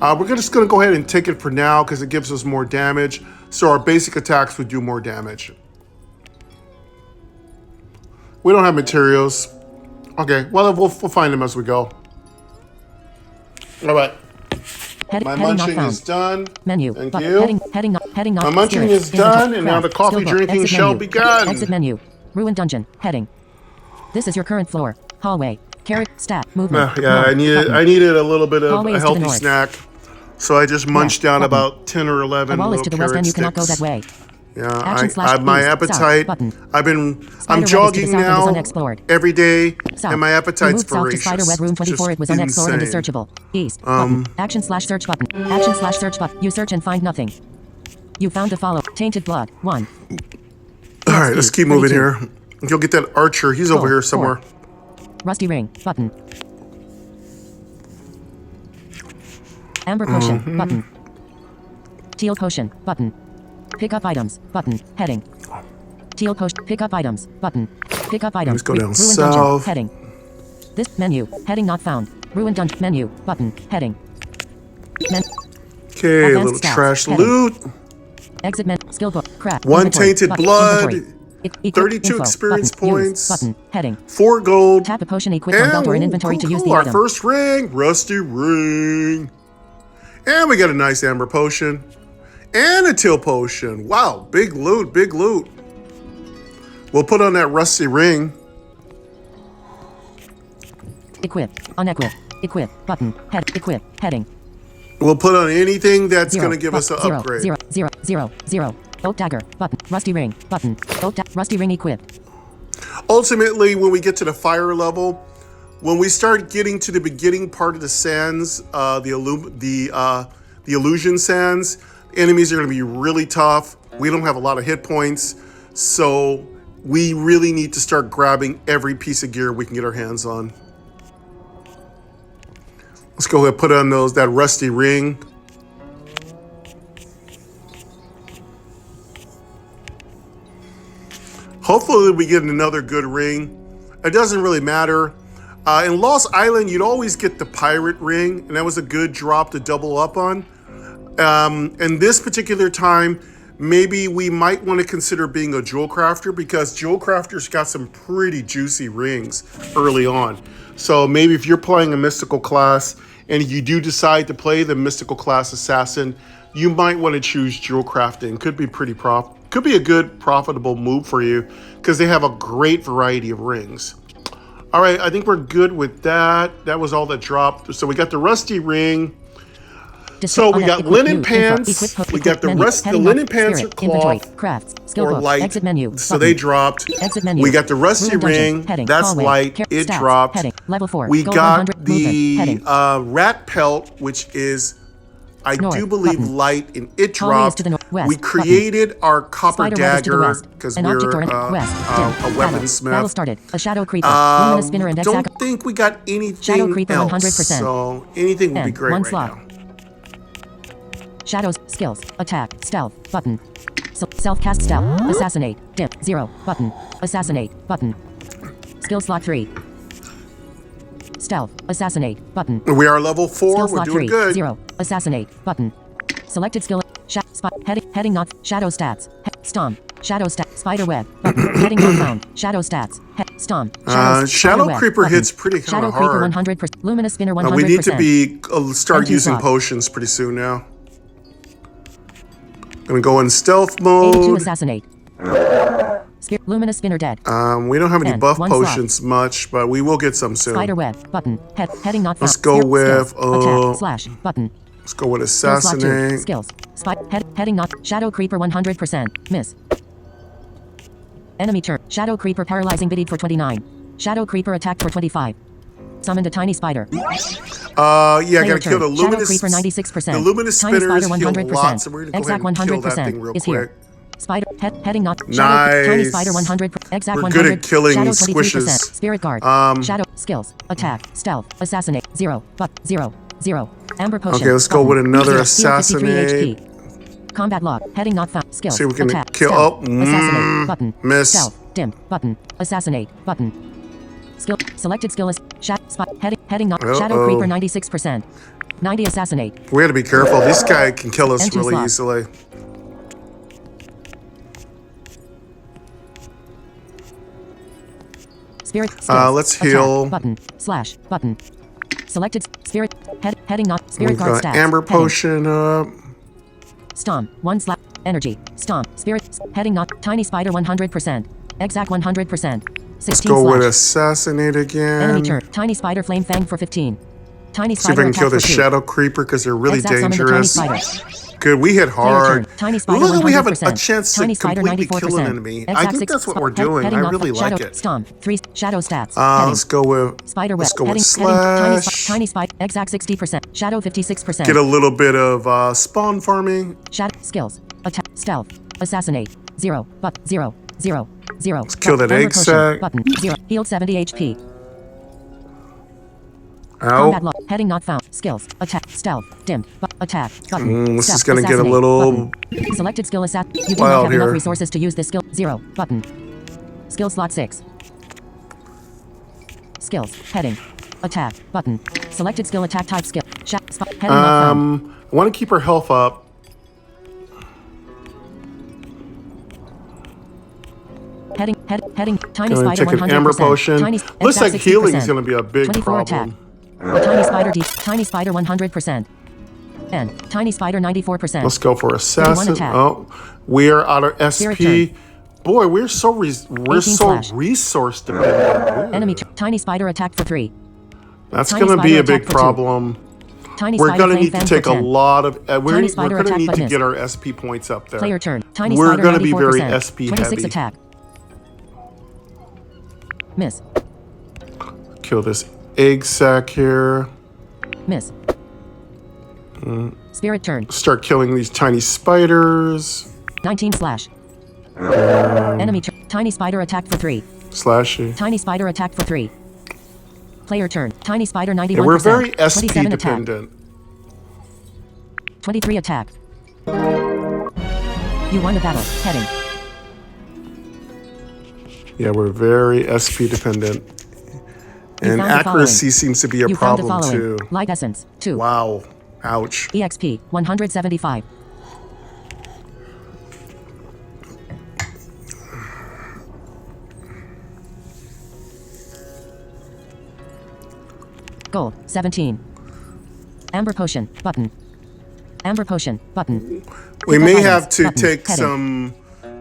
We're just going to go ahead and take it for now because it gives us more damage. So our basic attacks would do more damage. We don't have materials. Okay, well, we'll find them as we go. All right. My Heading not munching found. is done. Menu. Thank But you. Heading not. My munching Spirits. is done, Inventory. and now the Craft. coffee Skill book. drinking Exit shall menu. begin. Exit menu. Ruined dungeon. Heading. This is your current floor. Hallway. Carrot. Stat. Movement. Yeah, North. Button. I needed a little bit of Hallway a is to the healthy north. snack. So I just munched down Button. about 10 or 11 A wall is little to the west carrot and you cannot go sticks. that way. Yeah, Action slash my east, appetite. south, button. I'm Spider web is to the jogging south and is now unexplored. every day, South. and my You appetite's moved south to voracious. spider web room 24. Just It was unexplored and is insane. searchable. East. Button. Action slash search button. Action slash search button. You search and find nothing. You found a follow. Tainted blood. 1. All right, let's keep moving 32. here. You'll get that archer. He's over Four, here somewhere. Rusty ring. Button. Amber potion. Mm-hmm. Button. Teal potion. Button. Pick up items. Button. Heading. Teal potion. Pick up items. Button. Pick up items. Let's go down Ruined south. dungeon. Heading. This menu. Heading not found. Ruined dungeon. Menu. Button. Heading. Okay, a Advanced little stats. trash Heading. loot. Exit menu. Skill book. Craft. One Inventory. tainted Button. blood. Inventory. Equip 32 info. experience Button. Use. points. Button. Heading. 4 gold. Tap a potion equipped on belt or in inventory to use the our item. first ring, rusty ring. And we got a nice amber potion. And a teal potion. Wow, big loot, big loot. We'll put on that rusty ring. Equip. Unequip. Equip. Button. Head. Equip. Heading. We'll put on anything that's Zero. going to give us an Zero. upgrade. 0, 0, 0, 0. Oak dagger. Button. Rusty ring. Button. Rusty ring equipped. Ultimately, when we get to the fire level, when we start getting to the beginning part of the sands, the illusion sands, enemies are going to be really tough. We don't have a lot of hit points, so we really need to start grabbing every piece of gear we can get our hands on. Let's go ahead and put on that rusty ring. Hopefully we get another good ring. It doesn't really matter. In Lost Island, you'd always get the pirate ring, and that was a good drop to double up on. And this particular time, maybe we might want to consider being a jewel crafter, because jewel crafters got some pretty juicy rings early on. So maybe if you're playing a mystical class and you do decide to play the mystical class assassin, you might want to choose jewel crafting. Could be a good profitable move for you, because they have a great variety of rings. All right, I think we're good with that. That was all that dropped. So we got the rusty ring. So we got linen pants. We got the linen pants or cloth or light. So they dropped. We got the rusty ring. That's light. It dropped. We got the rat pelt, which is, I do believe, light, and it dropped. We created our copper dagger because we're a weaponsmith. Don't think we got anything else. So anything would be great right now. Shadows, skills, attack, stealth, button. Self-cast stealth, assassinate, dip, 0, button. Assassinate, button. Skill slot 3. Stealth, assassinate, button. We are level 4, Skill we're slot doing 3, good. 0, assassinate, button. Selected skill, spot, heading not, shadow stats, stomp, shadow stat, spider web, button. Heading not found, shadow stats, stomp, shadow creeper web, hits pretty kind shadow of hard. Creeper 100%, luminous spinner 100%. We need to be start using slot. potions pretty soon now. Gonna go in stealth mode. 82 assassinate. Luminous spinner dead. We don't have any buff one potions slot. much, but we will get some soon. Spider web button. Heading not found. Let's go with attack, slash button. Let's go with assassinate. Skills. Heading not. Shadow creeper 100%. Miss. Enemy turn. Shadow creeper paralyzing biddied for 29. Shadow creeper attacked for 25. Summoned a tiny spider. Yeah, I gotta kill the luminous. Shadow creeper 96%. The luminous tiny spinners spider heal 100%. lots, so we're gonna go ahead and kill that thing real is quick. here. Spider heading not. Nice. Tiny spider 100. Exact We're 100. good at killing Shadow squishes. 23%. Spirit guard. Shadow skills. Attack. Stealth. Assassinate. 0. But 0. 0. Amber potion. Okay, let's go with another assassinate. HP. Combat log. Heading not found. Skills. See if we can attack, kill. stealth, Oh, assassinate. Button. Miss. Stealth. Dim. Button. Assassinate. Button. Skill. Selected skill is spot. Heading not. Shadow creeper 96%. 90 assassinate. We gotta be careful. This guy can kill us really slot. easily. Spirit. Skills. Let's heal. Attack, button. Slash. Button. Selected. Spirit. Heading not. Spirit We've guard got stats. amber potion up. Stomp. 1 slap. Energy. Stomp. Spirit. Heading not. Tiny spider 100%. Exact 100%. 16 Let's go slash. with assassinate again. Enemy turn. Tiny spider flame fang for 15. Tiny See if spider I can kill the attack for 2. shadow creeper because they're really Exact summon the tiny dangerous. spider. Good, we hit hard. Turn. Tiny spider Look, we have a 100%. chance to Tiny spider completely 94%. kill an enemy. I Exact think 6 that's what we're doing. I really like shadow, it. Stomp. 3 shadow stats. Let's go with Spider web. let's go with Tiny slash. spider. Exact 60%. Shadow 56%. Get a little bit of spawn farming. Shadow skills. Attack. Stealth. Assassinate. 0. But 0. 0. 0. Let's kill that egg sack. Button. 0. Healed 70 HP. Ow. Combat log. Heading not found. Skills. Attack. Stealth. Dimmed. Attack. Button. This is Stealth. gonna get a Assassinate. little Button. Selected skill assassin. You do wild not have enough here. resources to use this skill. 0. Button. Skill slot 6. Skills. Heading. Attack. Button. Selected skill attack type skill. Spot. Heading not found. I want to keep her health up. Heading. Tiny Gonna spider take 100%. an amber potion. Tiny, Looks like 60%. healing is gonna be a big 24 problem. attack. Tiny spider tiny spider 100%. And tiny spider 94%. Let's go for assassin. attack. Oh, we're out of Spirit SP. Boy, we're so 18 slash. resource dependent. Enemy tiny spider attacked for 3. That's tiny gonna be spider a big attack for 2. problem. Tiny We're spider gonna flame need to fan take for a 10. lot of. We're Tiny spider gonna attack need but to missed. get our SP points up there. Player turn. Tiny We're spider gonna be very 94%. SP 26 heavy. attack. Miss. Kill this egg sack here. Miss. Spirit turn. Start killing these tiny spiders. 19 slash. Enemy turn. Tiny spider attacked for 3. Slashy. Tiny spider attacked for 3. Player turn. Tiny spider 91%. Yeah, we're very SP 27 attack. dependent. 23 attack. You won the battle. Heading. Yeah, we're very SP dependent. And found the accuracy seems to be a You found the problem following. too. Light essence. 2. Wow. Ouch. EXP. 175. Gold. 17. Amber potion. Button. Amber potion. Button. We Pick may up have items. to Button. take Heading. some.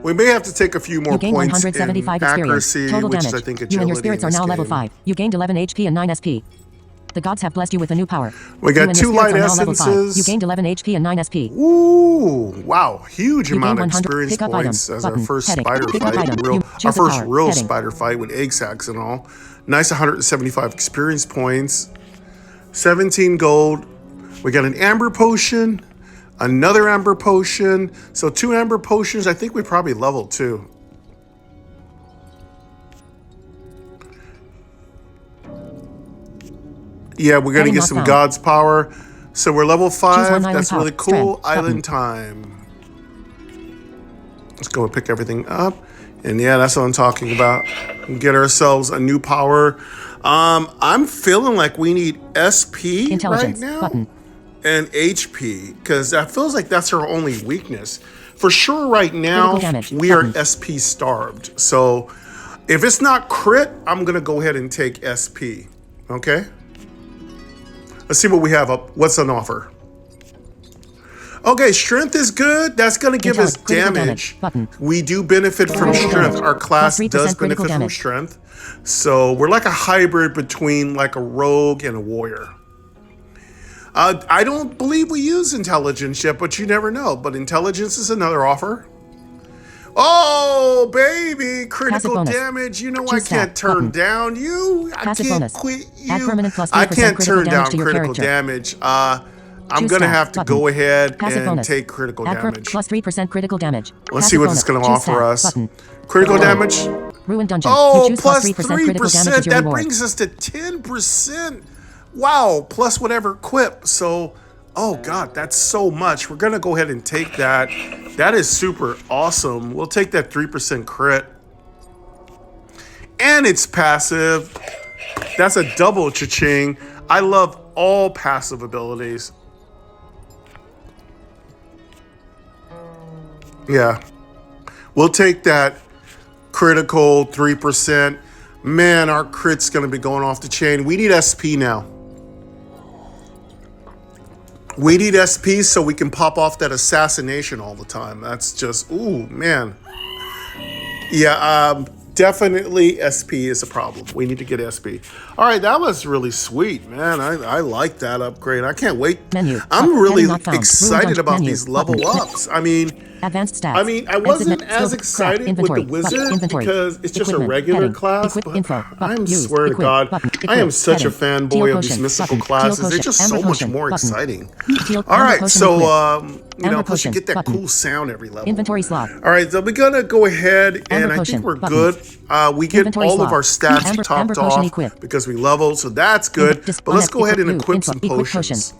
We may have to take a few more You gained points 175 in experience. accuracy, Total which damage. is I think You and your agility spirits in are this now level game. 5. You gained 11 HP and 9 SP. The gods have blessed you with a new power. We You got and 2 your spirits light are now level 5. essences. You gained 11 HP and 9 SP. Ooh, wow, huge You amount of gained 100. experience Pick up points item. as our Button. first Heading. spider Pick up fight. item. Real, You our choose a first power. real Heading. spider fight with egg sacs and all. Nice 175 experience points. 17 gold. We got an amber potion, another amber potion. So 2 amber potions. I think we probably leveled 2. Yeah, we're gonna Heading get not some found. God's power. So we're level 5. one island That's power. really cool. Strength. Island time. Let's go and pick everything up. And yeah, that's what I'm talking about. Get ourselves a new power. I'm feeling like we need SP Intelligence. right now. Button. And HP, because that feels like that's our only weakness. For sure right now, Critical damage. we are Button. SP starved. So if it's not crit, I'm gonna go ahead and take SP, okay? Let's see what we have up. What's on offer? Okay, strength is good. That's gonna give us Critical damage. Button. We do benefit from Critical strength. damage. Our class Plus 3% does critical benefit from damage. strength. So we're like a hybrid between like a rogue and a warrior. I don't believe we use intelligence yet, but you never know. But intelligence is another offer. Oh, baby, critical bonus. damage. You know I Choose can't stat. turn Button. down you. I Passive can't bonus. quit Add you. permanent plus I 3% can't critical turn damage down to your critical character. damage. I'm Choose gonna stat. have to Button. go ahead Passive and bonus. take critical Add damage. plus 3% critical damage. Let's see Passive what it's bonus. gonna Choose offer stat. us. Button. Critical damage. Ruined dungeon. Oh, You choose plus 3% critical damage 3%. as your That reward. brings us to 10%. Wow, plus whatever equip. So, oh God, that's so much. We're gonna go ahead and take that. That is super awesome. We'll take that 3% crit. And it's passive. That's a double cha-ching. I love all passive abilities. Yeah. We'll take that critical 3%. Man, our crit's gonna be going off the chain. We need SP now. We need SP so we can pop off that assassination all the time. That's just, ooh, man. Yeah, definitely SP is a problem. We need to get SP. All right, that was really sweet, man. I like that upgrade. I can't wait. Menu. I'm Up. really Heading not found. excited Ruined about menu. these level Button. ups. I mean, Advanced stats. I wasn't Exit as scope. excited Crap. Inventory. with the wizard Button. Inventory. because it's just Equipment. a regular Heading. class. Equip But info. Button. I Use. swear to Equip. God, Button. I am Equip. such a Heading. fanboy Teal of potion. these mystical Button. classes. Teal They're potion. just so Amber much potion. more Button. exciting. Teal. All Amber right, potion so equipped. you know, Amber plus you potion. get that Button. cool sound every level. Inventory slot. All right, so we're gonna go ahead and Amber I potion. think we're Button. good. We get Inventory all of slot. our stats Amber topped potion off equipped. because we leveled, so that's good. But let's go ahead and equip some potions.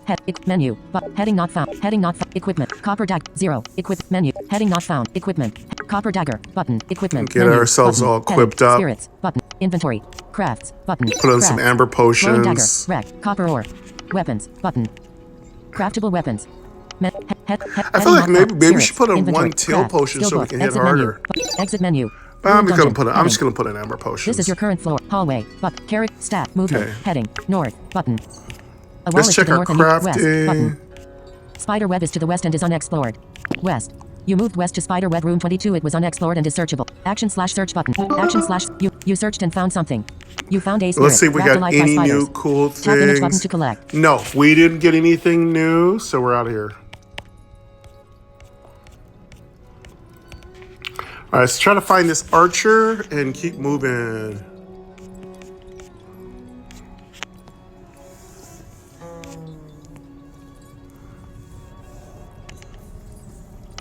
Menu. Heading not found. Heading not found. Equipment. Copper dagger. 0. Equip. Menu. Heading not found. Equipment. Copper dagger. Button. Equipment. Get Menu. ourselves Button. all Heading. equipped up. Spirits. Button. Inventory. Crafts. Button. Put on some Crafts. amber Glowing dagger. potions. Rack. Copper ore. Weapons. Button. Craftable weapons. I feel like maybe we should put on one teal potion so we can hit harder. Exit menu. I'm Dungeon. just Heading. gonna put an amber potion. This is your current floor. Hallway. Carrot. Stat. Movement. Okay. Heading. North. Button. A wall Let's is to check the our north and west. crafting. Button. Spider web is to the west and is unexplored. West. You moved west to spider web room 22. It was unexplored and is searchable. Action/search button. Action/ you searched and found something. You found a spirit. Let's see if we wrapped got alive by any spiders. new cool Tap image button things. to collect. No, we didn't get anything new, so we're out of here. All right, let's try to find this archer and keep moving.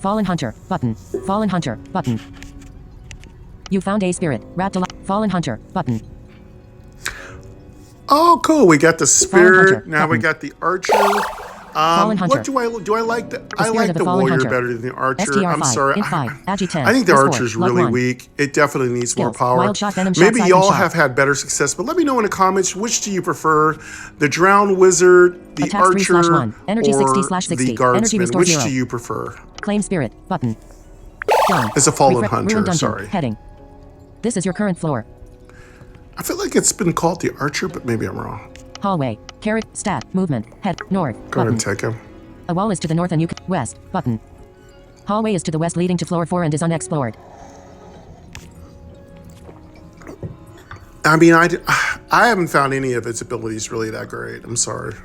Fallen hunter button. Fallen hunter button. You found a spirit wrapped alive. Fallen hunter button. Oh, cool. We got the Fallen spirit. hunter, Now we button. got the archer. Fallen hunter. What do I like? I spirit like of the the fallen warrior hunter. better than the archer. STR I'm 5, sorry. in 5, Agi 10, I think the S4, archer's Lug really 1. weak. It definitely needs more Skills, power. wild shot, venom shot, Maybe siphon y'all shot. have had better success, but let me know in the comments, which do you prefer? The drowned wizard, the Attack archer, 3/1, energy or 60/60, the energy guardsman? restore Which 0. do you prefer? Claim spirit button. Done. It's a fallen Ruined hunter, dungeon. sorry. Heading. This is your current floor. I feel like it's been called the archer, but maybe I'm wrong. Hallway. Carrot. Stat. Movement. Head. North. Go ahead Button. and take him. A wall is to the north and you can. West. Button. Hallway is to the west leading to floor 4 and is unexplored. I mean, I haven't found any of its abilities really that great. I'm sorry.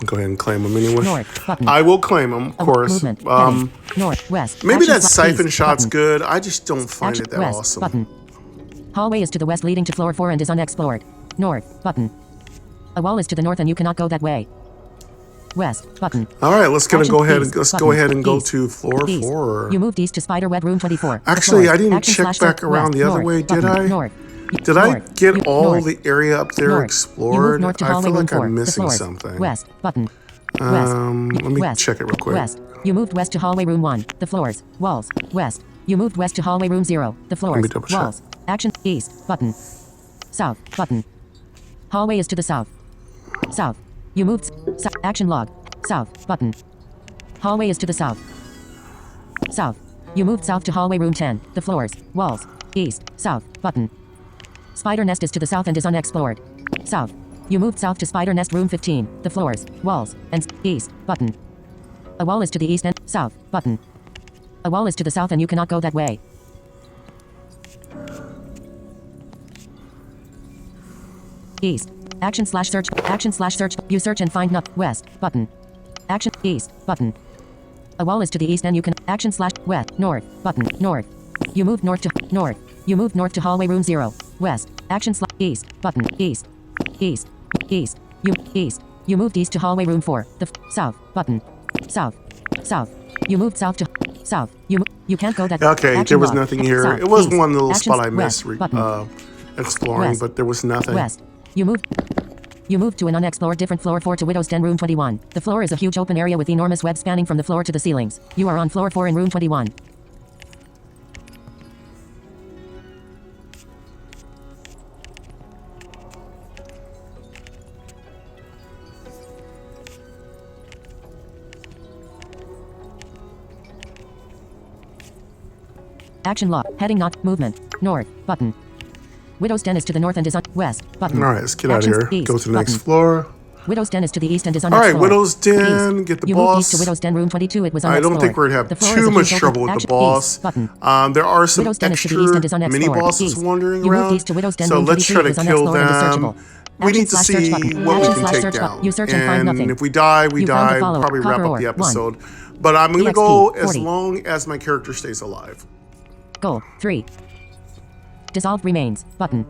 Go ahead and claim them anyway. North. Button. I will claim them, of course. Movement. Heading. North. West. Maybe Action that siphon east, shot's button. good. I just don't find Action it that west. awesome. Button. Hallway is to the west leading to floor 4 and is unexplored. North. Button. A wall is to the north and you cannot go that way. West. Button. All right, let's go ahead east, and button. go East. to floor East. 4. You moved east to spider web room 24. The Actually, floor. I didn't Action check slash back north, around west, the other north, way, did button, I? North. Did I North. get You- all north. the area up there North. You explored? moved north to I hallway feel room like 4. I'm The missing floors. something. West. Button. West. Let me West. check it real quick. West. You moved west to hallway room 1. The floors. Walls. West. You moved west to hallway room 0. The floors. double check. Walls. Action. East. Button. South. Button. Hallway is to the south. South. You moved. Action log. South. Button. Hallway is to the south. South. You moved south to hallway room 10. The floors. Walls. East. South. Button. Spider nest is to the south and is unexplored. South. You moved south to spider nest room 15. The floors. Walls. And east. Button. A wall is to the east and south. Button. A wall is to the south and you cannot go that way. East. Action slash search. Action slash search. You search and find not. West. Button. Action. East. Button. A wall is to the east and you can. Action slash. West. North. Button. North. You moved north to. North. You moved north to hallway room 0. West. Action slash. East. Button. East. East. East. You. East. You moved east to hallway room 4. The. South. Button. South. South. You moved south to. South. You can't go that. Okay, Action there was log. nothing here. South. It was East. one little Action spot I missed west. Button. exploring, West. but there was nothing. West. You moved to an unexplored different floor 4 to Widow's Den room 21. The floor is a huge open area with enormous web spanning from the floor to the ceilings. You are on floor 4 in room 21. Action lock. Heading not. Movement. North. Button. Widow's Den is to the north and is on. West. Button. All right, let's get out of Actions. here. East. Go to the next Button. floor. Widow's Den is to the east and is All unexplored. right, Widow's Den. East. Get the You moved boss. east to Widow's Den room 22. It was I unexplored. don't think we're gonna The have floor too is a much huge trouble open- with the Action. boss. East. Button. There are some Widow's Den is to the east and is extra unexplored. mini bosses East. wandering You moved around. east to Widow's Den So room let's 23. try It to was kill unexplored and is them. searchable. We Action need to slash search see button. what we Action can slash take search down. button. You search and find nothing. if we die, we You found die. the follower. Probably wrap Copper up ore. the 1. episode. But I'm going to EXP, go as 40. long as my character stays alive. Goal 3. Dissolved remains. Button.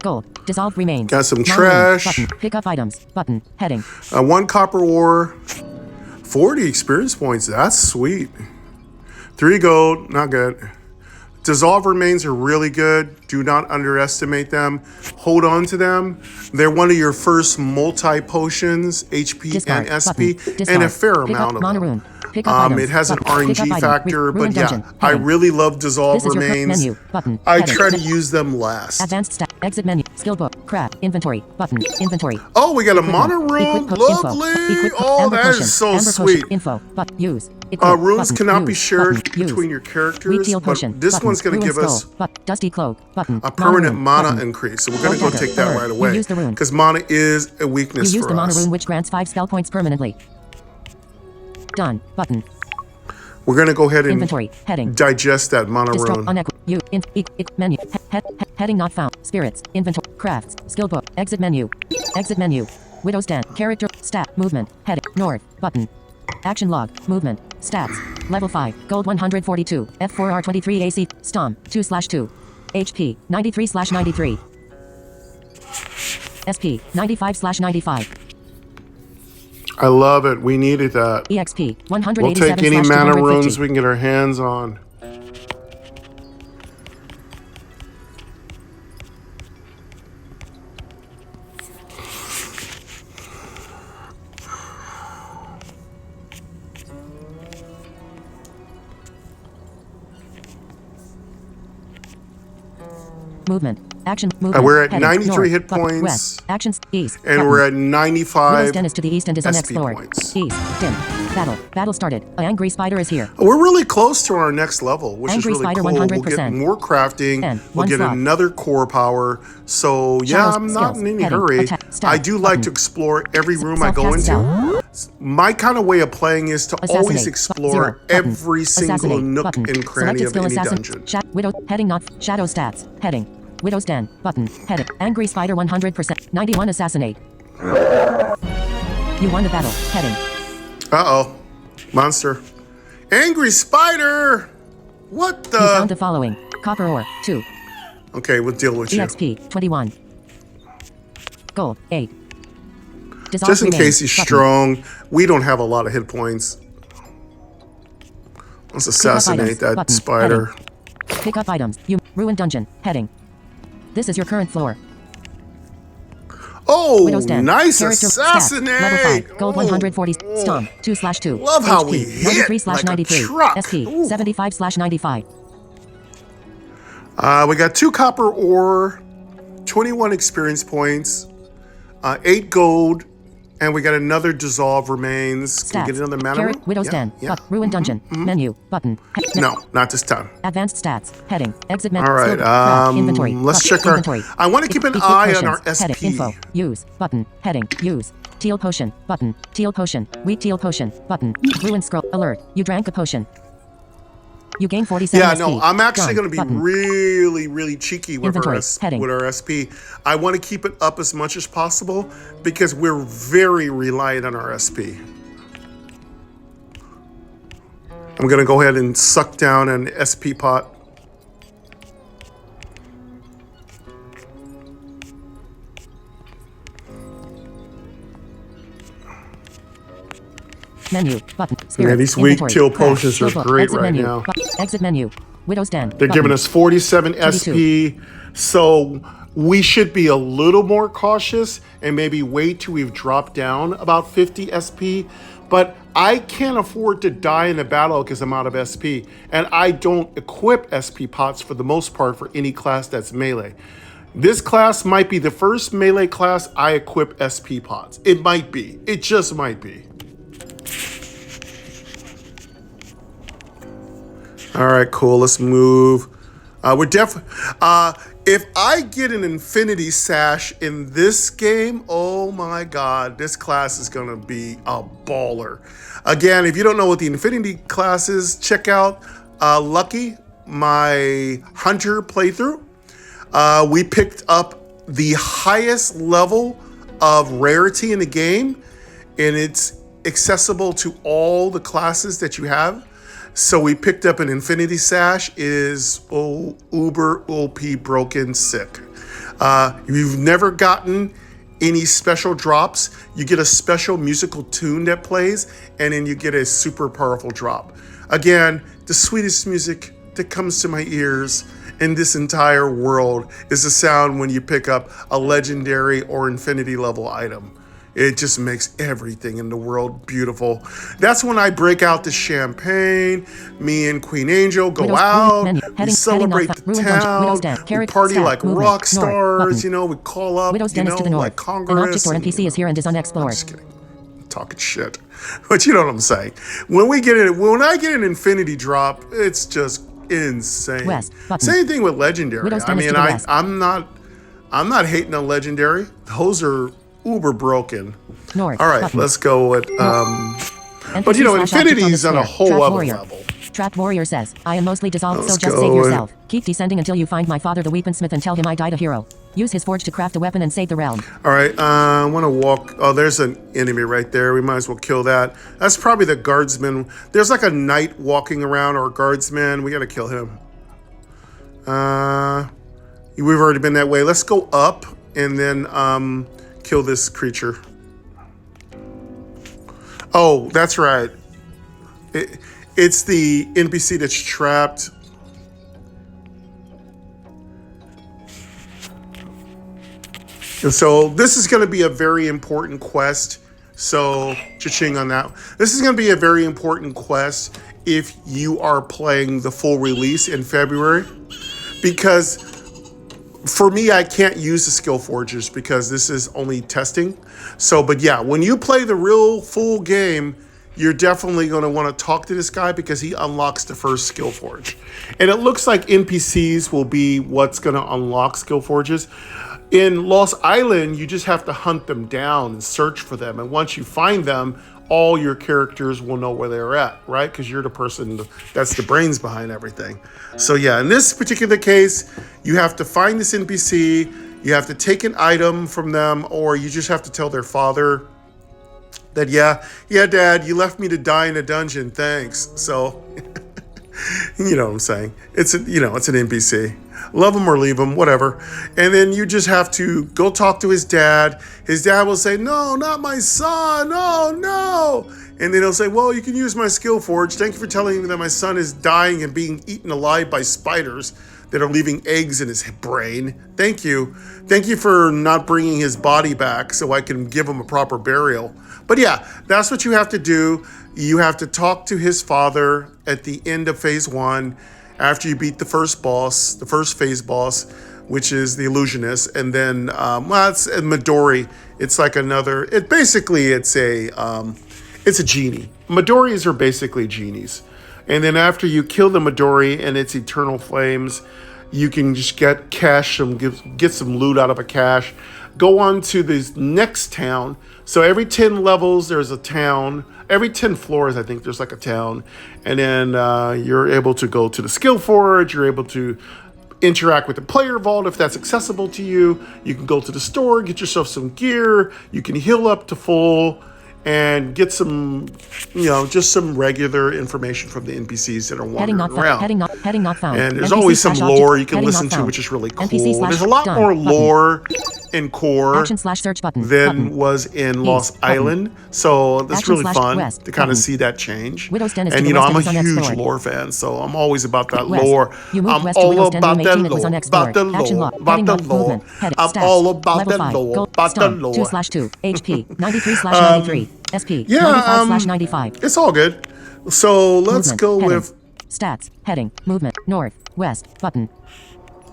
Goal. Dissolved remains. Got some Small trash. room. Button. Pick up items. Button. Heading. 1 copper ore, 40 experience points. That's sweet. 3 gold, not good. Dissolve remains are really good. Do not underestimate them. Hold on to them. They're one of your first multi-potions, HP Discard. and SP, Button. and Discard. a fair Pick amount up of mono-rune. them. Pick up items. It has an Button. Pick up RNG item. factor, Ruin but yeah, dungeon. I Heading. really love Dissolve This is your remains. menu. Button. I Heading. try to use them last. Advanced stat. Exit menu. Skill book. Craft. Inventory. Button. Inventory. Oh, we got a Equipment. mono rune. Equip po- info. Lovely. Equip po- Oh, amber that potion. is so Amber sweet. Potion. Info. But use. Equip. Runes Button. cannot be Use. shared Button. Use. between your characters, Wheat teal but potion. this Button. one's going to Ruined give us skull. But dusty cloak. Button. a permanent Mono-rune. mana Button. increase. So we're going to go Gold take that dagger. right You away. use the rune. Because mana is a weakness You use for the mono us. rune which grants 5 spell points permanently. Done. Button. We're going to go ahead and Inventory. Heading. digest that mana Destroy. rune. Unequal. You. Menu. Heading not found. Spirits. Inventory. Crafts. Skill book. Exit menu. Exit menu. Widow's Den. Character. Stat. Movement. Heading. North. Button. Action log. Movement. Stats. Level 5. Gold 142. F4R23 AC. Stom. 2/2. HP. 93/93. SP. 95/95. I love it. We needed that. EXP. We'll 187 take any mana 250. runes we can get our hands on. Movement. Action. Movement. We're at Heading. 93 North, hit button, points. West. Actions. East. And button. we're at Widow's 95 Den is to the east and is SP unexplored. points. East. Dim. Battle. Battle started. An angry spider is here. We're really close to our next level, which Angry is really spider cool. 100%. We'll get more crafting. And We'll one get slot. another core power. So yeah, Shadows, I'm not skills, in any heading, hurry. attack, stab, I do like button. to explore every room I go Self-cast into. My kind of way of playing is to always Assassinate. explore Zero. Button. every single Assassinate. nook Button. and cranny Selected of skill any assassin. dungeon. Widow. Heading not. Shadow stats. Heading. Widow's Den. Button. Heading. Angry spider 100%. 91 assassinate. You won the battle. Heading. Uh-oh. Monster. Angry spider! What You found the? the following. Copper ore. 2. Okay, we'll deal with you. EXP. 21. Gold. 8. Dissolve Just in remains. case he's Button. strong, we don't have a lot of hit points. Let's assassinate items. that Button. spider. Pick up items. You. Ruined dungeon. Heading. This is your current floor. Oh, Widow's Den. nice Character assassinate! Stat. Level 5. Gold Oh, 140. Stomp. 2/2. Love how HP, we hit 93/93. like a truck. SP. Ooh. 75/95. We got 2 copper ore, 21 experience points, 8 gold, and we got another dissolve remains. Can we Stats. get another mana Carrot. room? Widow's Yeah, Den. yeah. Ruined dungeon. Menu. Button. No, not this time. Advanced stats. Heading. Exit menu. All right, Silver. Craft. Inventory. let's Button. check our- Inventory. I wanna keep an Equip eye on our potions. SP. Heading. Info. Use. Button. Heading. Use. Teal potion. Button. Teal potion. Wheat teal potion. Button. Ruined scroll. Alert. You drank a potion. You gain 47 Yeah, SP. no, I'm actually Done. going to be Button. really cheeky with Inventory. our, Heading. with our SP. I want to keep it up as much as possible because we're very reliant on our SP. I'm going to go ahead and suck down an SP pot. Menu. Button. Spirit. Yeah, these weak Inventory. teal Craft. potions are Steelbook. great Exit right menu. now. Exit menu. Widow's Den. They're giving us 47 22. SP, so we should be a little more cautious and maybe wait till we've dropped down about 50 SP. But I can't afford to die in a battle because I'm out of SP, and I don't equip SP pots for the most part for any class that's melee. This class might be the first melee class I equip SP pots. It might be. It just might be. All right, cool. Let's move. We're if I get an Infinity Sash in this game, oh my God, this class is gonna be a baller. Again, if you don't know what the Infinity class is, check out Lucky, my Hunter playthrough. We picked up the highest level of rarity in the game, and it's accessible to all the classes that you have. So we picked up an Infinity Sash, is uber OP broken sick. If you've never gotten any special drops, you get a special musical tune that plays, and then you get a super powerful drop. Again, the sweetest music that comes to my ears in this entire world is the sound when you pick up a legendary or infinity level item. It just makes everything in the world beautiful. That's when I break out the champagne. Me and Queen Angel go Widow's out. menu. We Heading- celebrate heading the off- ruined dungeon. town. Widow's Den. We Carrot, party stat, like movement, rock north, stars. button. You know, we call up. Widow's Den you is to the know, north. like An Congress. object or NPC is here and is unexplored. Just kidding. I'm talking shit, but you know what I'm saying. When I get an infinity drop, it's just insane. West, button. Same thing with legendary. Widow's I Den is mean, to the west. I'm not hating on legendary. Those are uber broken. North. All right, button. let's go with NPC but you know, slash object infinity on the is on a sphere. whole Trapped other warrior. level. Trapped warrior says, I am mostly dissolved, so Let's just go save in. yourself. Keep descending until you find my father the weaponsmith and tell him I died a hero. Use his forge to craft a weapon and save the realm. All right, I want to walk. Oh, there's an enemy right there. We might as well kill that. That's probably the guardsman. There's like a knight walking around, or a guardsman. We got to kill him. We've already been that way. Let's go up and then kill this creature. Oh, that's right. It's the NPC that's trapped. And so this is going to be a very important quest. So, cha-ching on that. This is going to be a very important quest if you are playing the full release in February. Because for me, I can't use the skill forgers because this is only testing. So, but yeah, when you play the real full game, you're definitely going to want to talk to this guy because he unlocks the first skill forge. And it looks like NPCs will be what's going to unlock skill forges. In Lost Island, you just have to hunt them down and search for them. And once you find them, all your characters will know where they're at, right? Because you're the person that's the brains behind everything. So yeah, in this particular case, you have to find this NPC, you have to take an item from them, or you just have to tell their father that, yeah, Dad, you left me to die in a dungeon, thanks. So, you know what I'm saying? It's an NPC. Love him or leave him, whatever. And then you just have to go talk to his dad. His dad will say, no, not my son. Oh, no. And then he'll say, well, you can use my skill forge. Thank you for telling me that my son is dying and being eaten alive by spiders that are leaving eggs in his brain. Thank you. Thank you for not bringing his body back so I can give him a proper burial. But yeah, that's what you have to do. You have to talk to his father at the end of phase 1. After you beat the first boss, the first phase boss, which is the illusionist, and then it's Midori. It's like another. It's a genie. Midoris are basically genies, and then after you kill the Midori and its eternal flames, you can just get some loot out of a cache. Go on to this next town. So every 10 levels, there's a town. Every 10 floors, I think there's like a town. And then you're able to go to the skill forge. You're able to interact with the player vault if that's accessible to you. You can go to the store, get yourself some gear. You can heal up to full and get some, just some regular information from the NPCs that are wandering around. Heading not found. And there's NPC always some slash lore object. you can Heading listen not to, found. which is really cool. NPC slash There's a lot done. more Button. lore in Core Action/search button. than was in Lost Island. So that's Action really slash fun west to kind of button. see that change. Widow's Den is to And the I'm a west and is huge unexplored. lore fan, so I'm always about that West. lore. You moved I'm west to all Widow's Den about room that 18. It was lore, unexplored. about the Action lore, lock. about Heading the up. lore. Movement. Heading. I'm Stats. all about Level the 5. lore, Gold. about the Stone. lore. 2/2. HP. 93/93. SP. Yeah, 95/95. it's all good. So let's Movement. go Heading. with Stats. Heading. Movement. North. West. Button.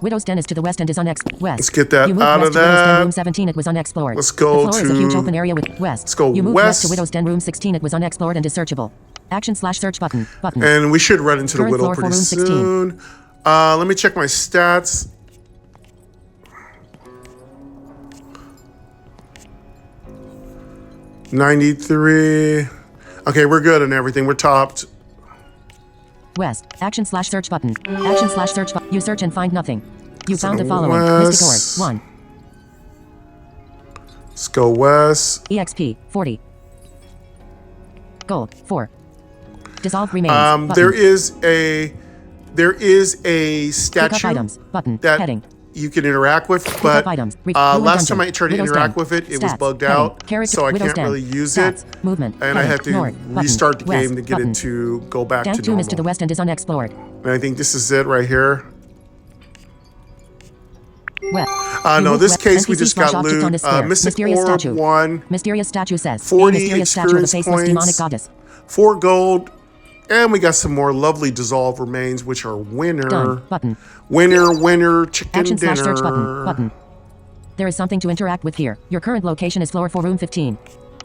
Widow's Den is to the west and is unexplored. West. Let's get that you moved out west of to Widow's Den that. room 17. It was unexplored. Let's go the floor is a huge to- open area with west. Let's go You moved west. west to Widow's Den room 16. It was unexplored and is searchable. Action/search button. Button. And we should run into the Current Widow floor for pretty room 16. soon. Let me check my stats. $93. Okay, we're good on everything. We're topped. West. Action/search button. Action/search button. You search and find nothing. You So found the following. west. Mystic Ore. 1. Let's go west. EXP. 40. Gold. 4. Dissolve remains. Button. There is a Pick up statue items. Button. that Heading. you can interact with, Pick but up items. last Ruined time I dungeon. tried to Widow's interact Den. with it, it was Stats. bugged Heading. out, Character. so I Widow's can't Den. really use Stats. it. Movement. And I Heading. have to North. Button. restart the West. game to get Button. it to go back Dank to Tomb is to the normal. west and is unexplored. And I think this is it right here. West. No, You moved this west. case we NPC just slash got object loot. on this square. Mystic Mysterious Orb statue. 1, Mysterious statue says. 40 a mysterious statue of a faceless experience demonic points. goddess. 4 gold, and we got some more lovely dissolve remains, which are winner. Done. Button. Winner, chicken Action/search dinner. button. Button. There is something to interact with here. Your current location is floor 4 room 15.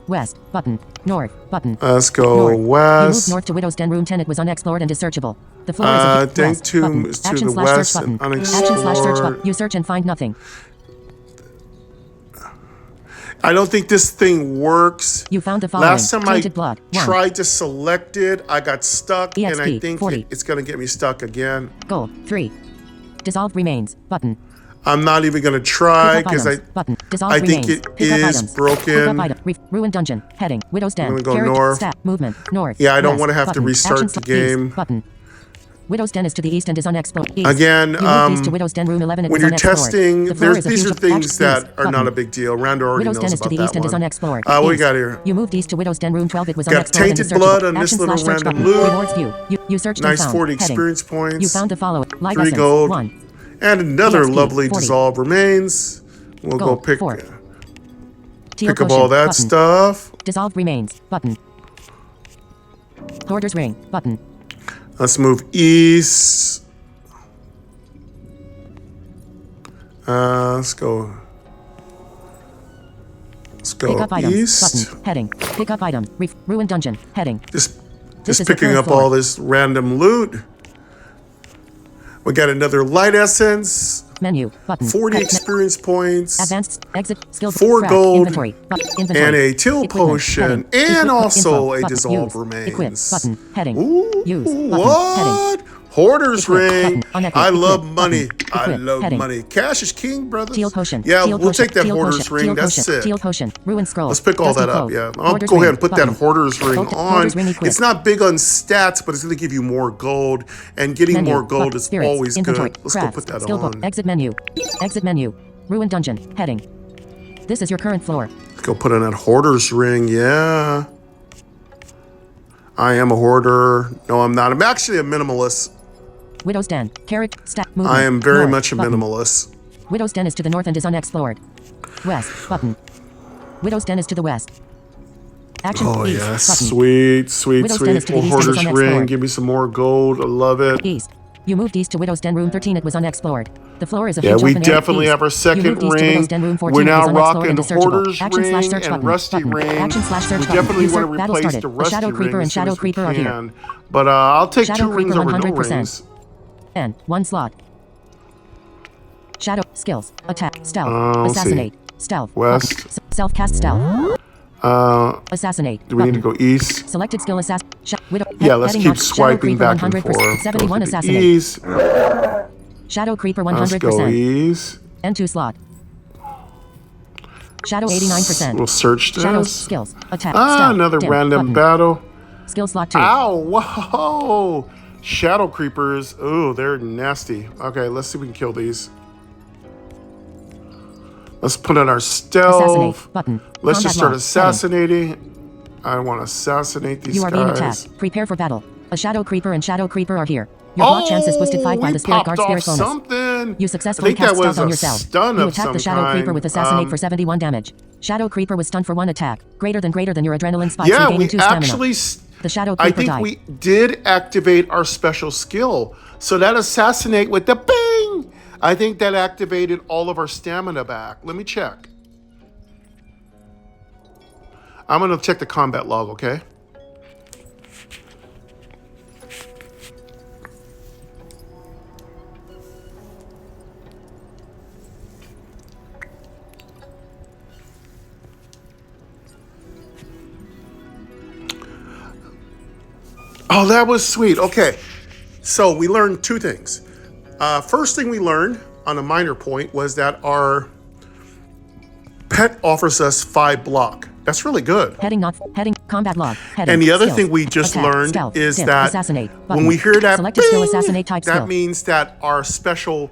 West. Button. North. Button. Let's go North. You moved west. north to Widow's Den room 10. It was unexplored and is searchable. The floor is a Dank west. Tomb Button. is to the Action/search west button. and Action/search unexplored. button. You search and find nothing. I don't think this thing works. You found the following. Last time I Tainted blood. 1. tried to select it, I got stuck, and I EXP, think 40. it's going to get me stuck again. Gold. 3. Dissolved remains. Button. I'm not even going to try Pick up because items. Button. Dissolved I think remains. it Pick up is items. broken. Pick up item. Ruined dungeon. Heading. Widow's Den. I'm gonna go Character. north. Stat. Movement. North. Yeah, I don't West. wanna have to Button. restart Action the select east. game. Button. Widow's Den is to the east and is unexplored. East. Again, You moved east to Widow's Den room 11. It when was you're unexplored. testing, The floor is a these huge are things east. that are not Button. a big deal. Randa already Widow's knows Den is about to the that east and is one. unexplored. What we East. got here? You moved east to Widow's Den room 12. It was Got unexplored and is tainted searchable. blood on this little Action/search random button. loot. Rewards view. You searched Nice and found. 40 Heading. experience points. You found the following. Life 3 essence. gold. 1. And another EXP, lovely 40. dissolve remains. We'll Gold, go pick 4. Teal up all potion. that Button. stuff. Dissolved remains. Button. Hoarder's ring. Button. Let's move east. Let's go. Let's go Pick up items. east. Button. Heading. Pick up item. Ruined dungeon. Heading. Just This is picking your up current floor. all this random loot. We got another light essence. Menu. Button. 40 experience points. Advanced. Exit. Skill. 4 craft, gold. Inventory. Inventory. And a till Equipment, potion. heading. And Equipment, also info, a button, dissolve use, remains. Equip. Button. Heading. Ooh, Use. Button, what? heading. Hoarder's Equip, ring. button, unequipped, I equip, love money. button, I equip, love heading. money. Cash is king, brothers. Teal potion. Yeah, teal we'll potion, take that teal hoarder's potion, ring. teal That's potion, sick. Teal potion. Ruined scroll. Let's pick all Dusty that up, cloak. yeah. I'll Hoarder's go ahead ring, and put button. that hoarder's ring on. Hoarder's ring equipped. It's not big on stats, but it's going to give you more gold. And getting Menu, more gold button, is spirits, always inventory, good. Let's crafts, go put that skill book, on. exit menu. Exit menu. Ruined dungeon. Heading. This is your current floor. Let's go put on that hoarder's ring, yeah. I am a hoarder. No, I'm not. I'm actually a minimalist. Widow's Den. Carrot. Stack. Movement. I am very North, much a button. minimalist. Widow's Den is to the north and is unexplored. West. Button. Widow's Den is to the west. Action. Oh, east, yeah. button. Sweet, sweet, Widow's Den is sweet. to the Oh, east and is hoarder's ring. unexplored. Give me some more gold. I love it. East. You moved east to Widow's Den room 13. It was unexplored. The floor is a Yeah, huge we open area. definitely East. have our You second moved east to ring. Widow's Den room 14. We're It now was unexplored rocking and is searchable. hoarder's Action slash ring search and button. rusty Button. ring. Action slash search We button. definitely User, want to battle replace started. the The rusty Shadow ring Creeper as and soon Shadow as we Creeper are here. can. But I'll take Shadow 2 rings Creeper over no 100%. rings. And 1 slot. Shadow skills. Attack. Stealth. let's see. Assassinate. Stealth. West. Button. Self-cast stealth. Assassinate. Do we need to button. go east? Selected skill assassin. Widow. Yeah, let's heading keep north. Shadow swiping Creeper back and 100%. forth. 71 Go to the assassinate. east. Shadow Creeper Let's go 100%. east. N2 slot. Shadow 89%. We'll search this. Shadows skills. Attack. stealth, Another dim, random button. battle. Skill slot 2. Ow, whoa. Shadow creepers. Ooh, they're nasty. Okay, let's see if we can kill these. Let's put on our stealth. Assassinate button. Let's Combat just start log. assassinating. I want to assassinate these You are guys. being attacked. Prepare for battle. A Shadow Creeper and Shadow Creeper are here. Your block chance is boosted 5 by the Spirit Guard Spirit bonus. Something. You successfully I think cast that was stealth on a yourself. stun You of attack some the Shadow kind. Creeper with Assassinate for 71 damage. Shadow Creeper was stunned for 1 attack. Greater than your adrenaline spikes, Yeah, regaining we 2 stamina. actually. The Shadow I Creeper think died. we did activate our special skill. So that assassinate with the bing. I think that activated all of our stamina back. Let me check. I'm going to check the combat log, okay? Oh, that was sweet. Okay. So we learned 2 things. First thing we learned on a minor point was that our pet offers us 5 block. That's really good. Heading combat log. Heading, And the other skills, thing we just attack, learned stealth, is dim, that assassinate, when button. we hear that Selected skill bing, assassinate type that skill. means that our special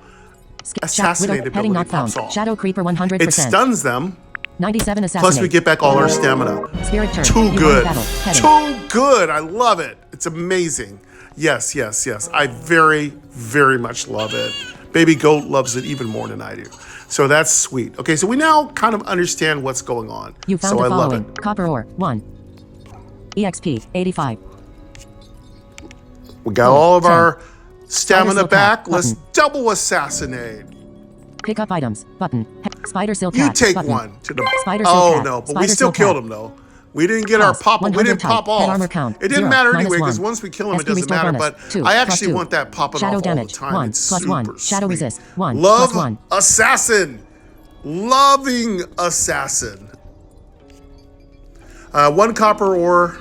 assassinate Heading ability not found. pops off. Shadow Creeper 100%. It stuns them, 97 assassinate. plus we get back all our stamina. Spirit turn. Too You won good. battle. Heading. Too good. I love it. It's amazing. Yes, yes, yes. I very, very much love it. Baby Goat loves it even more than I do. So that's sweet. Okay, so we now kind of understand what's going on. You found so the I love following. it. Copper ore 1. EXP 85. We got all of 10. our stamina Silk back. hat, Let's button. double assassinate. Pick up items. Button. Spider silk You hat. take button. one to the. Spider silk Oh hat. no, but we Spider still silk killed hat. him though. We didn't get our Cost, pop. We 100 didn't pop type. off. Head armor count, It didn't 0, matter minus anyway because 1. once we kill him, it SP doesn't restore matter. bonus, But 2, I plus actually 2. want that popping Shadow off damage, all the time. 1, It's plus super 1. Shadow sweet. resist, 1, Love plus 1. assassin. Loving assassin. 1 copper ore,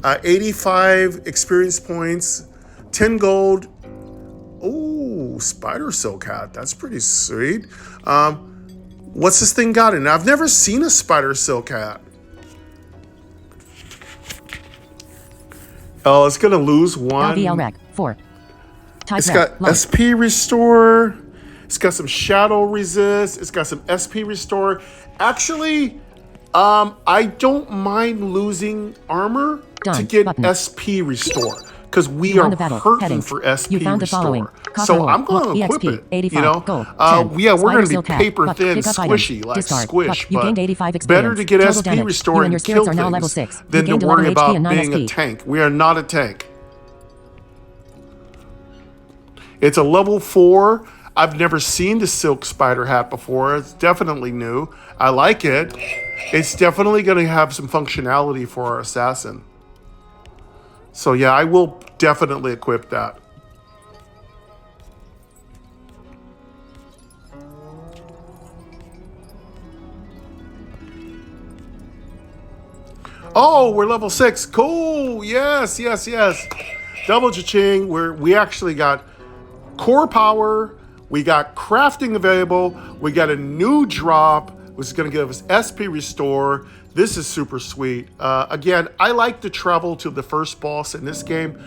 85 experience points, 10 gold. Ooh, spider silk hat. That's pretty sweet. What's this thing got in it? I've never seen a spider silk hat. Oh, it's gonna lose 1. LVL rec 4. Type It's rec, got light. SP restore. It's got some shadow resist. It's got some SP restore. Actually, I don't mind losing armor to Done. get Button. SP restore because we You won are the battle. hurting Heading. for SP You found the restore. following. Copper So ore, I'm going to EXP, equip it. 85, You know, gold, 10. yeah, we're Spider going to be silk hat, paper buck, thin, pick up squishy, items, like discard, squish. buck. You gained 85 better experience. to get Total SP damage. restore You and and your kill spirits are now things level 6. You than to gained 11 worry HP about and 9 being a SP. tank. We are not a tank. It's a level 4. I've never seen the silk spider hat before. It's definitely new. I like it. It's definitely going to have some functionality for our assassin. So yeah, I will definitely equip that. Oh, we're level 6. Cool. Yes, yes, yes. Double cha-ching. We actually got core power. We got crafting available. We got a new drop, which is going to give us SP restore. This is super sweet. Again, I like to travel to the first boss in this game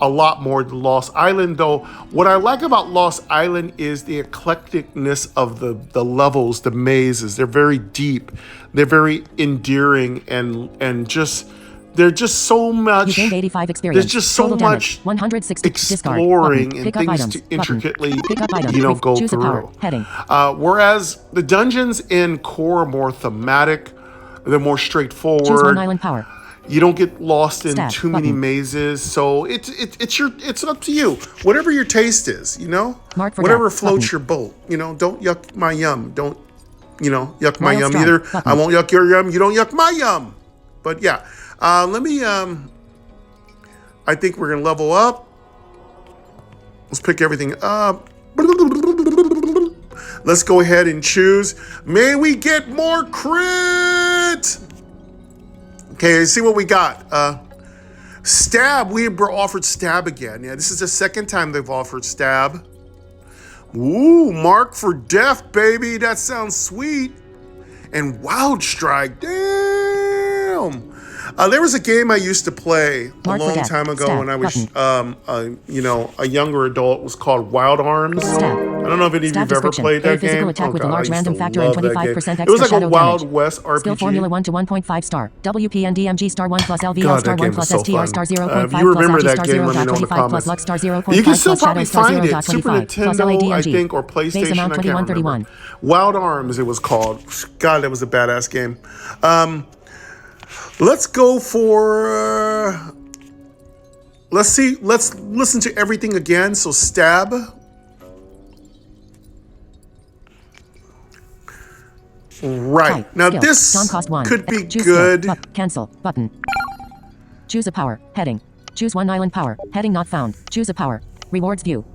a lot more than Lost Island, though. What I like about Lost Island is the eclecticness of the levels, the mazes. They're very deep. They're very endearing and just they're just so much. You gained 85 experience. There's just so Total much damage, 160 exploring discard, and things items, to intricately, Pick up item, go choose a power, through. heading. Whereas the dungeons in Core are more thematic, they're more straightforward. Choose one island power. You don't get lost in Stat, too many mazes, so it's up to you. Whatever your taste is, Mark for whatever death, floats your boat. Don't yuck my yum. Don't yuck my yum either. Button. I won't yuck your yum. You don't yuck my yum. But yeah, let me. I think we're gonna level up. Let's pick everything up. Let's go ahead and choose. May we get more crit. Okay, see what we got. Stab, we were offered stab again. Yeah, this is the second time they've offered stab. Ooh, mark for death, baby. That sounds sweet. And wild strike, damn. There was a game I used to play a long time ago when I was, a younger adult. It was called Wild Arms. I don't know if any of you have ever played that game. Physical attack with a large random factor and 25% It was like extra a Wild damage. West RPG. Skill formula 1 to 1.5 star. WPNDMG star 1 plus LVL God, star that 1 game plus was so STR fun. star If 0.5 you plus remember LG that star game, 0 let me know in the 25 plus comments. Lux star 0.5 You can still plus Shadow probably star 0 find it. dot Super 25 plus Nintendo, I LADMG. think, or Base PlayStation. amount I can't 2131. remember. Wild Arms, it was called. God, that was a badass game. Let's go for. Let's see. Let's listen to everything again. So stab. Right. Type, Now skill, this cost 1. could be Choose good. Skill, cancel button. Choose a power heading. Choose one island power heading not found. Choose a power. Rewards view.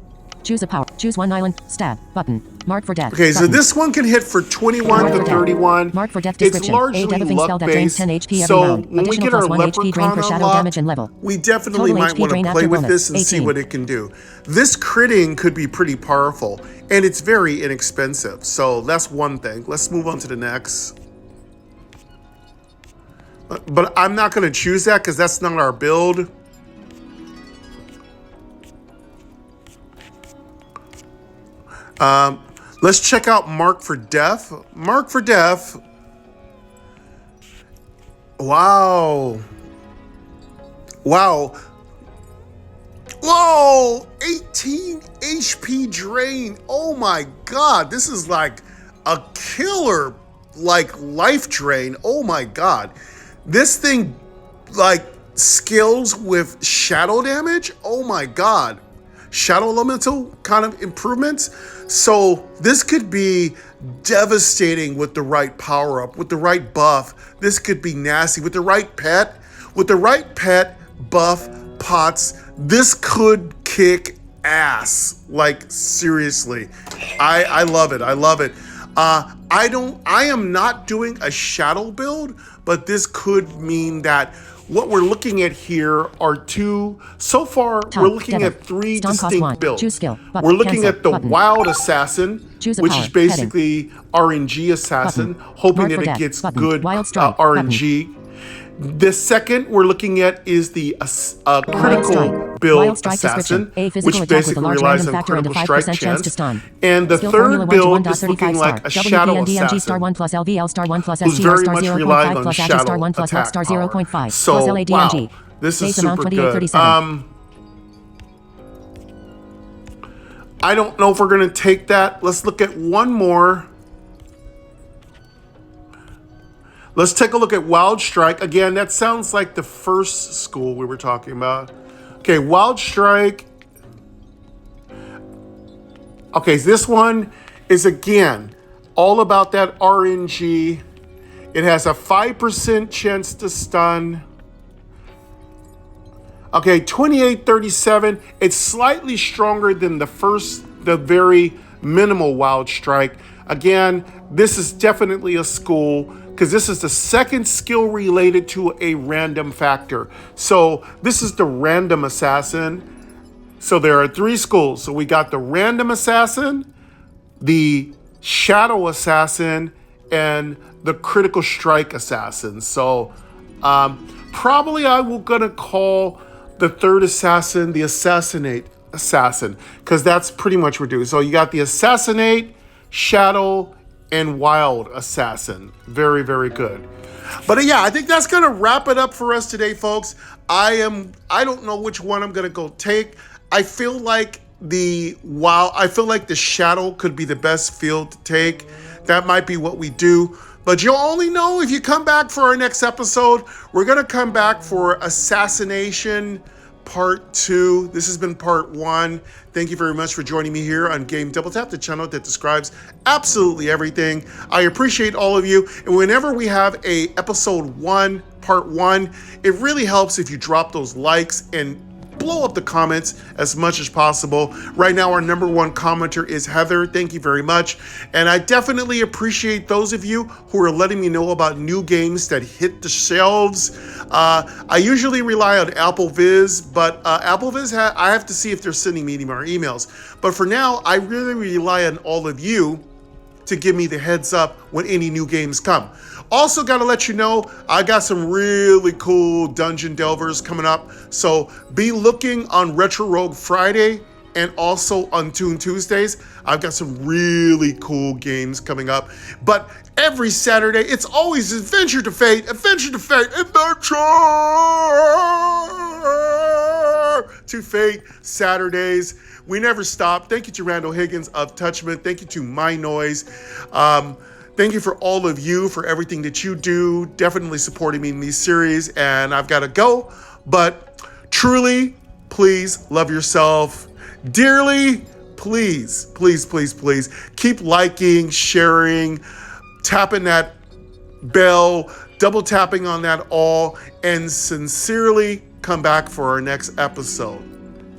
Choose a power. Choose one island. Stab button. Mark for death. Okay, so button. this one can hit for 21 to 31. Mark for death It's description. largely A debuffing spell that drains 10 HP every so round. when we Additional get our plus 1 HP drain Leprechaun for shadow unlocked, damage and level. we definitely Total might HP want to drain play after with bonus, this and 18. see what it can do. This critting could be pretty powerful, and it's very inexpensive. So that's one thing. Let's move on to the next. But I'm not going to choose that because that's not our build. Let's check out Mark for Death. Mark for Death. Wow. Wow. Whoa! 18 HP drain. Oh my God. This is like a killer, like life drain. Oh my God. This thing like skills with shadow damage. Oh my God. Shadow elemental kind of improvements. So this could be devastating with the right power up, with the right buff. This could be nasty with the right pet, buff pots. This could kick ass. Like seriously, I love it. I love it. I am not doing a shadow build, but this could mean that what we're looking at here are two. So far, we're looking at three distinct builds. Choose skill. Button. We're looking Cancel. at the Button. Wild Assassin, which power. is basically RNG Assassin, Button. hoping Mark that for it death. gets Button. good Wild strike. RNG. The second we're looking at is the critical strike. build Wild strike assassin, description. A physical which attack with a basically large relies random on factor and a critical 5% strike chance to chance. stun. And the Skill formula third 1 to build is 1.35 looking like a star. shadow WPNDMG star assassin, 1 plus LVL star 1 plus who's STR very star much 0.5 relying on plus Agile shadow star 1 plus attack Lux star power. 0.5 So, plus LADMG. wow, this is Base amount super good. 2837. I don't know if we're going to take that. Let's look at one more. Let's take a look at Wild Strike. Again, that sounds like the first school we were talking about. Okay, Wild Strike. Okay, so this one is again all about that RNG. It has a 5% chance to stun. Okay, 2837. It's slightly stronger than the very minimal Wild Strike. Again, this is definitely a school because this is the second skill related to a random factor. So this is the random assassin. So there are 3 schools. So we got the random assassin, the shadow assassin, and the critical strike assassin. So probably I will gonna call the third assassin the assassinate assassin because that's pretty much what we're doing. So you got the assassinate, shadow, and wild assassin. Very, very good. But yeah, I think that's gonna wrap it up for us today, folks. I don't know which one I'm gonna go take. I feel like the shadow could be the best field to take. That might be what we do. But you'll only know if you come back for our next episode. We're gonna come back for Assassination Part 2. This has been Part 1. Thank you very much for joining me here on Game Double Tap, the channel that describes absolutely everything. I appreciate all of you. And whenever we have a episode 1, Part 1, it really helps if you drop those likes and blow up the comments as much as possible. Right now, our #1 commenter is Heather. Thank you very much. And I definitely appreciate those of you who are letting me know about new games that hit the shelves. I usually rely on AppleViz, but AppleViz, I have to see if they're sending me any more emails. But for now, I really rely on all of you to give me the heads up when any new games come. Also gotta let you know, I got some really cool Dungeon Delvers coming up. So be looking on Retro Rogue Friday and also on Toon Tuesdays. I've got some really cool games coming up. But every Saturday, it's always Adventure to Fate, Adventure to Fate, Adventure to Fate Saturdays. We never stop. Thank you to Randall Higgins of Touchman. Thank you to My Noise. Thank you for all of you for everything that you do. Definitely supporting me in these series. And I've got to go. But truly, please love yourself dearly. Please, please, please, please keep liking, sharing, tapping that bell, double tapping on that all, and sincerely come back for our next episode.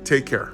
Take care.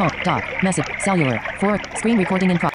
Home. Doc. Message. Cellular. 4. Screen recording in progress.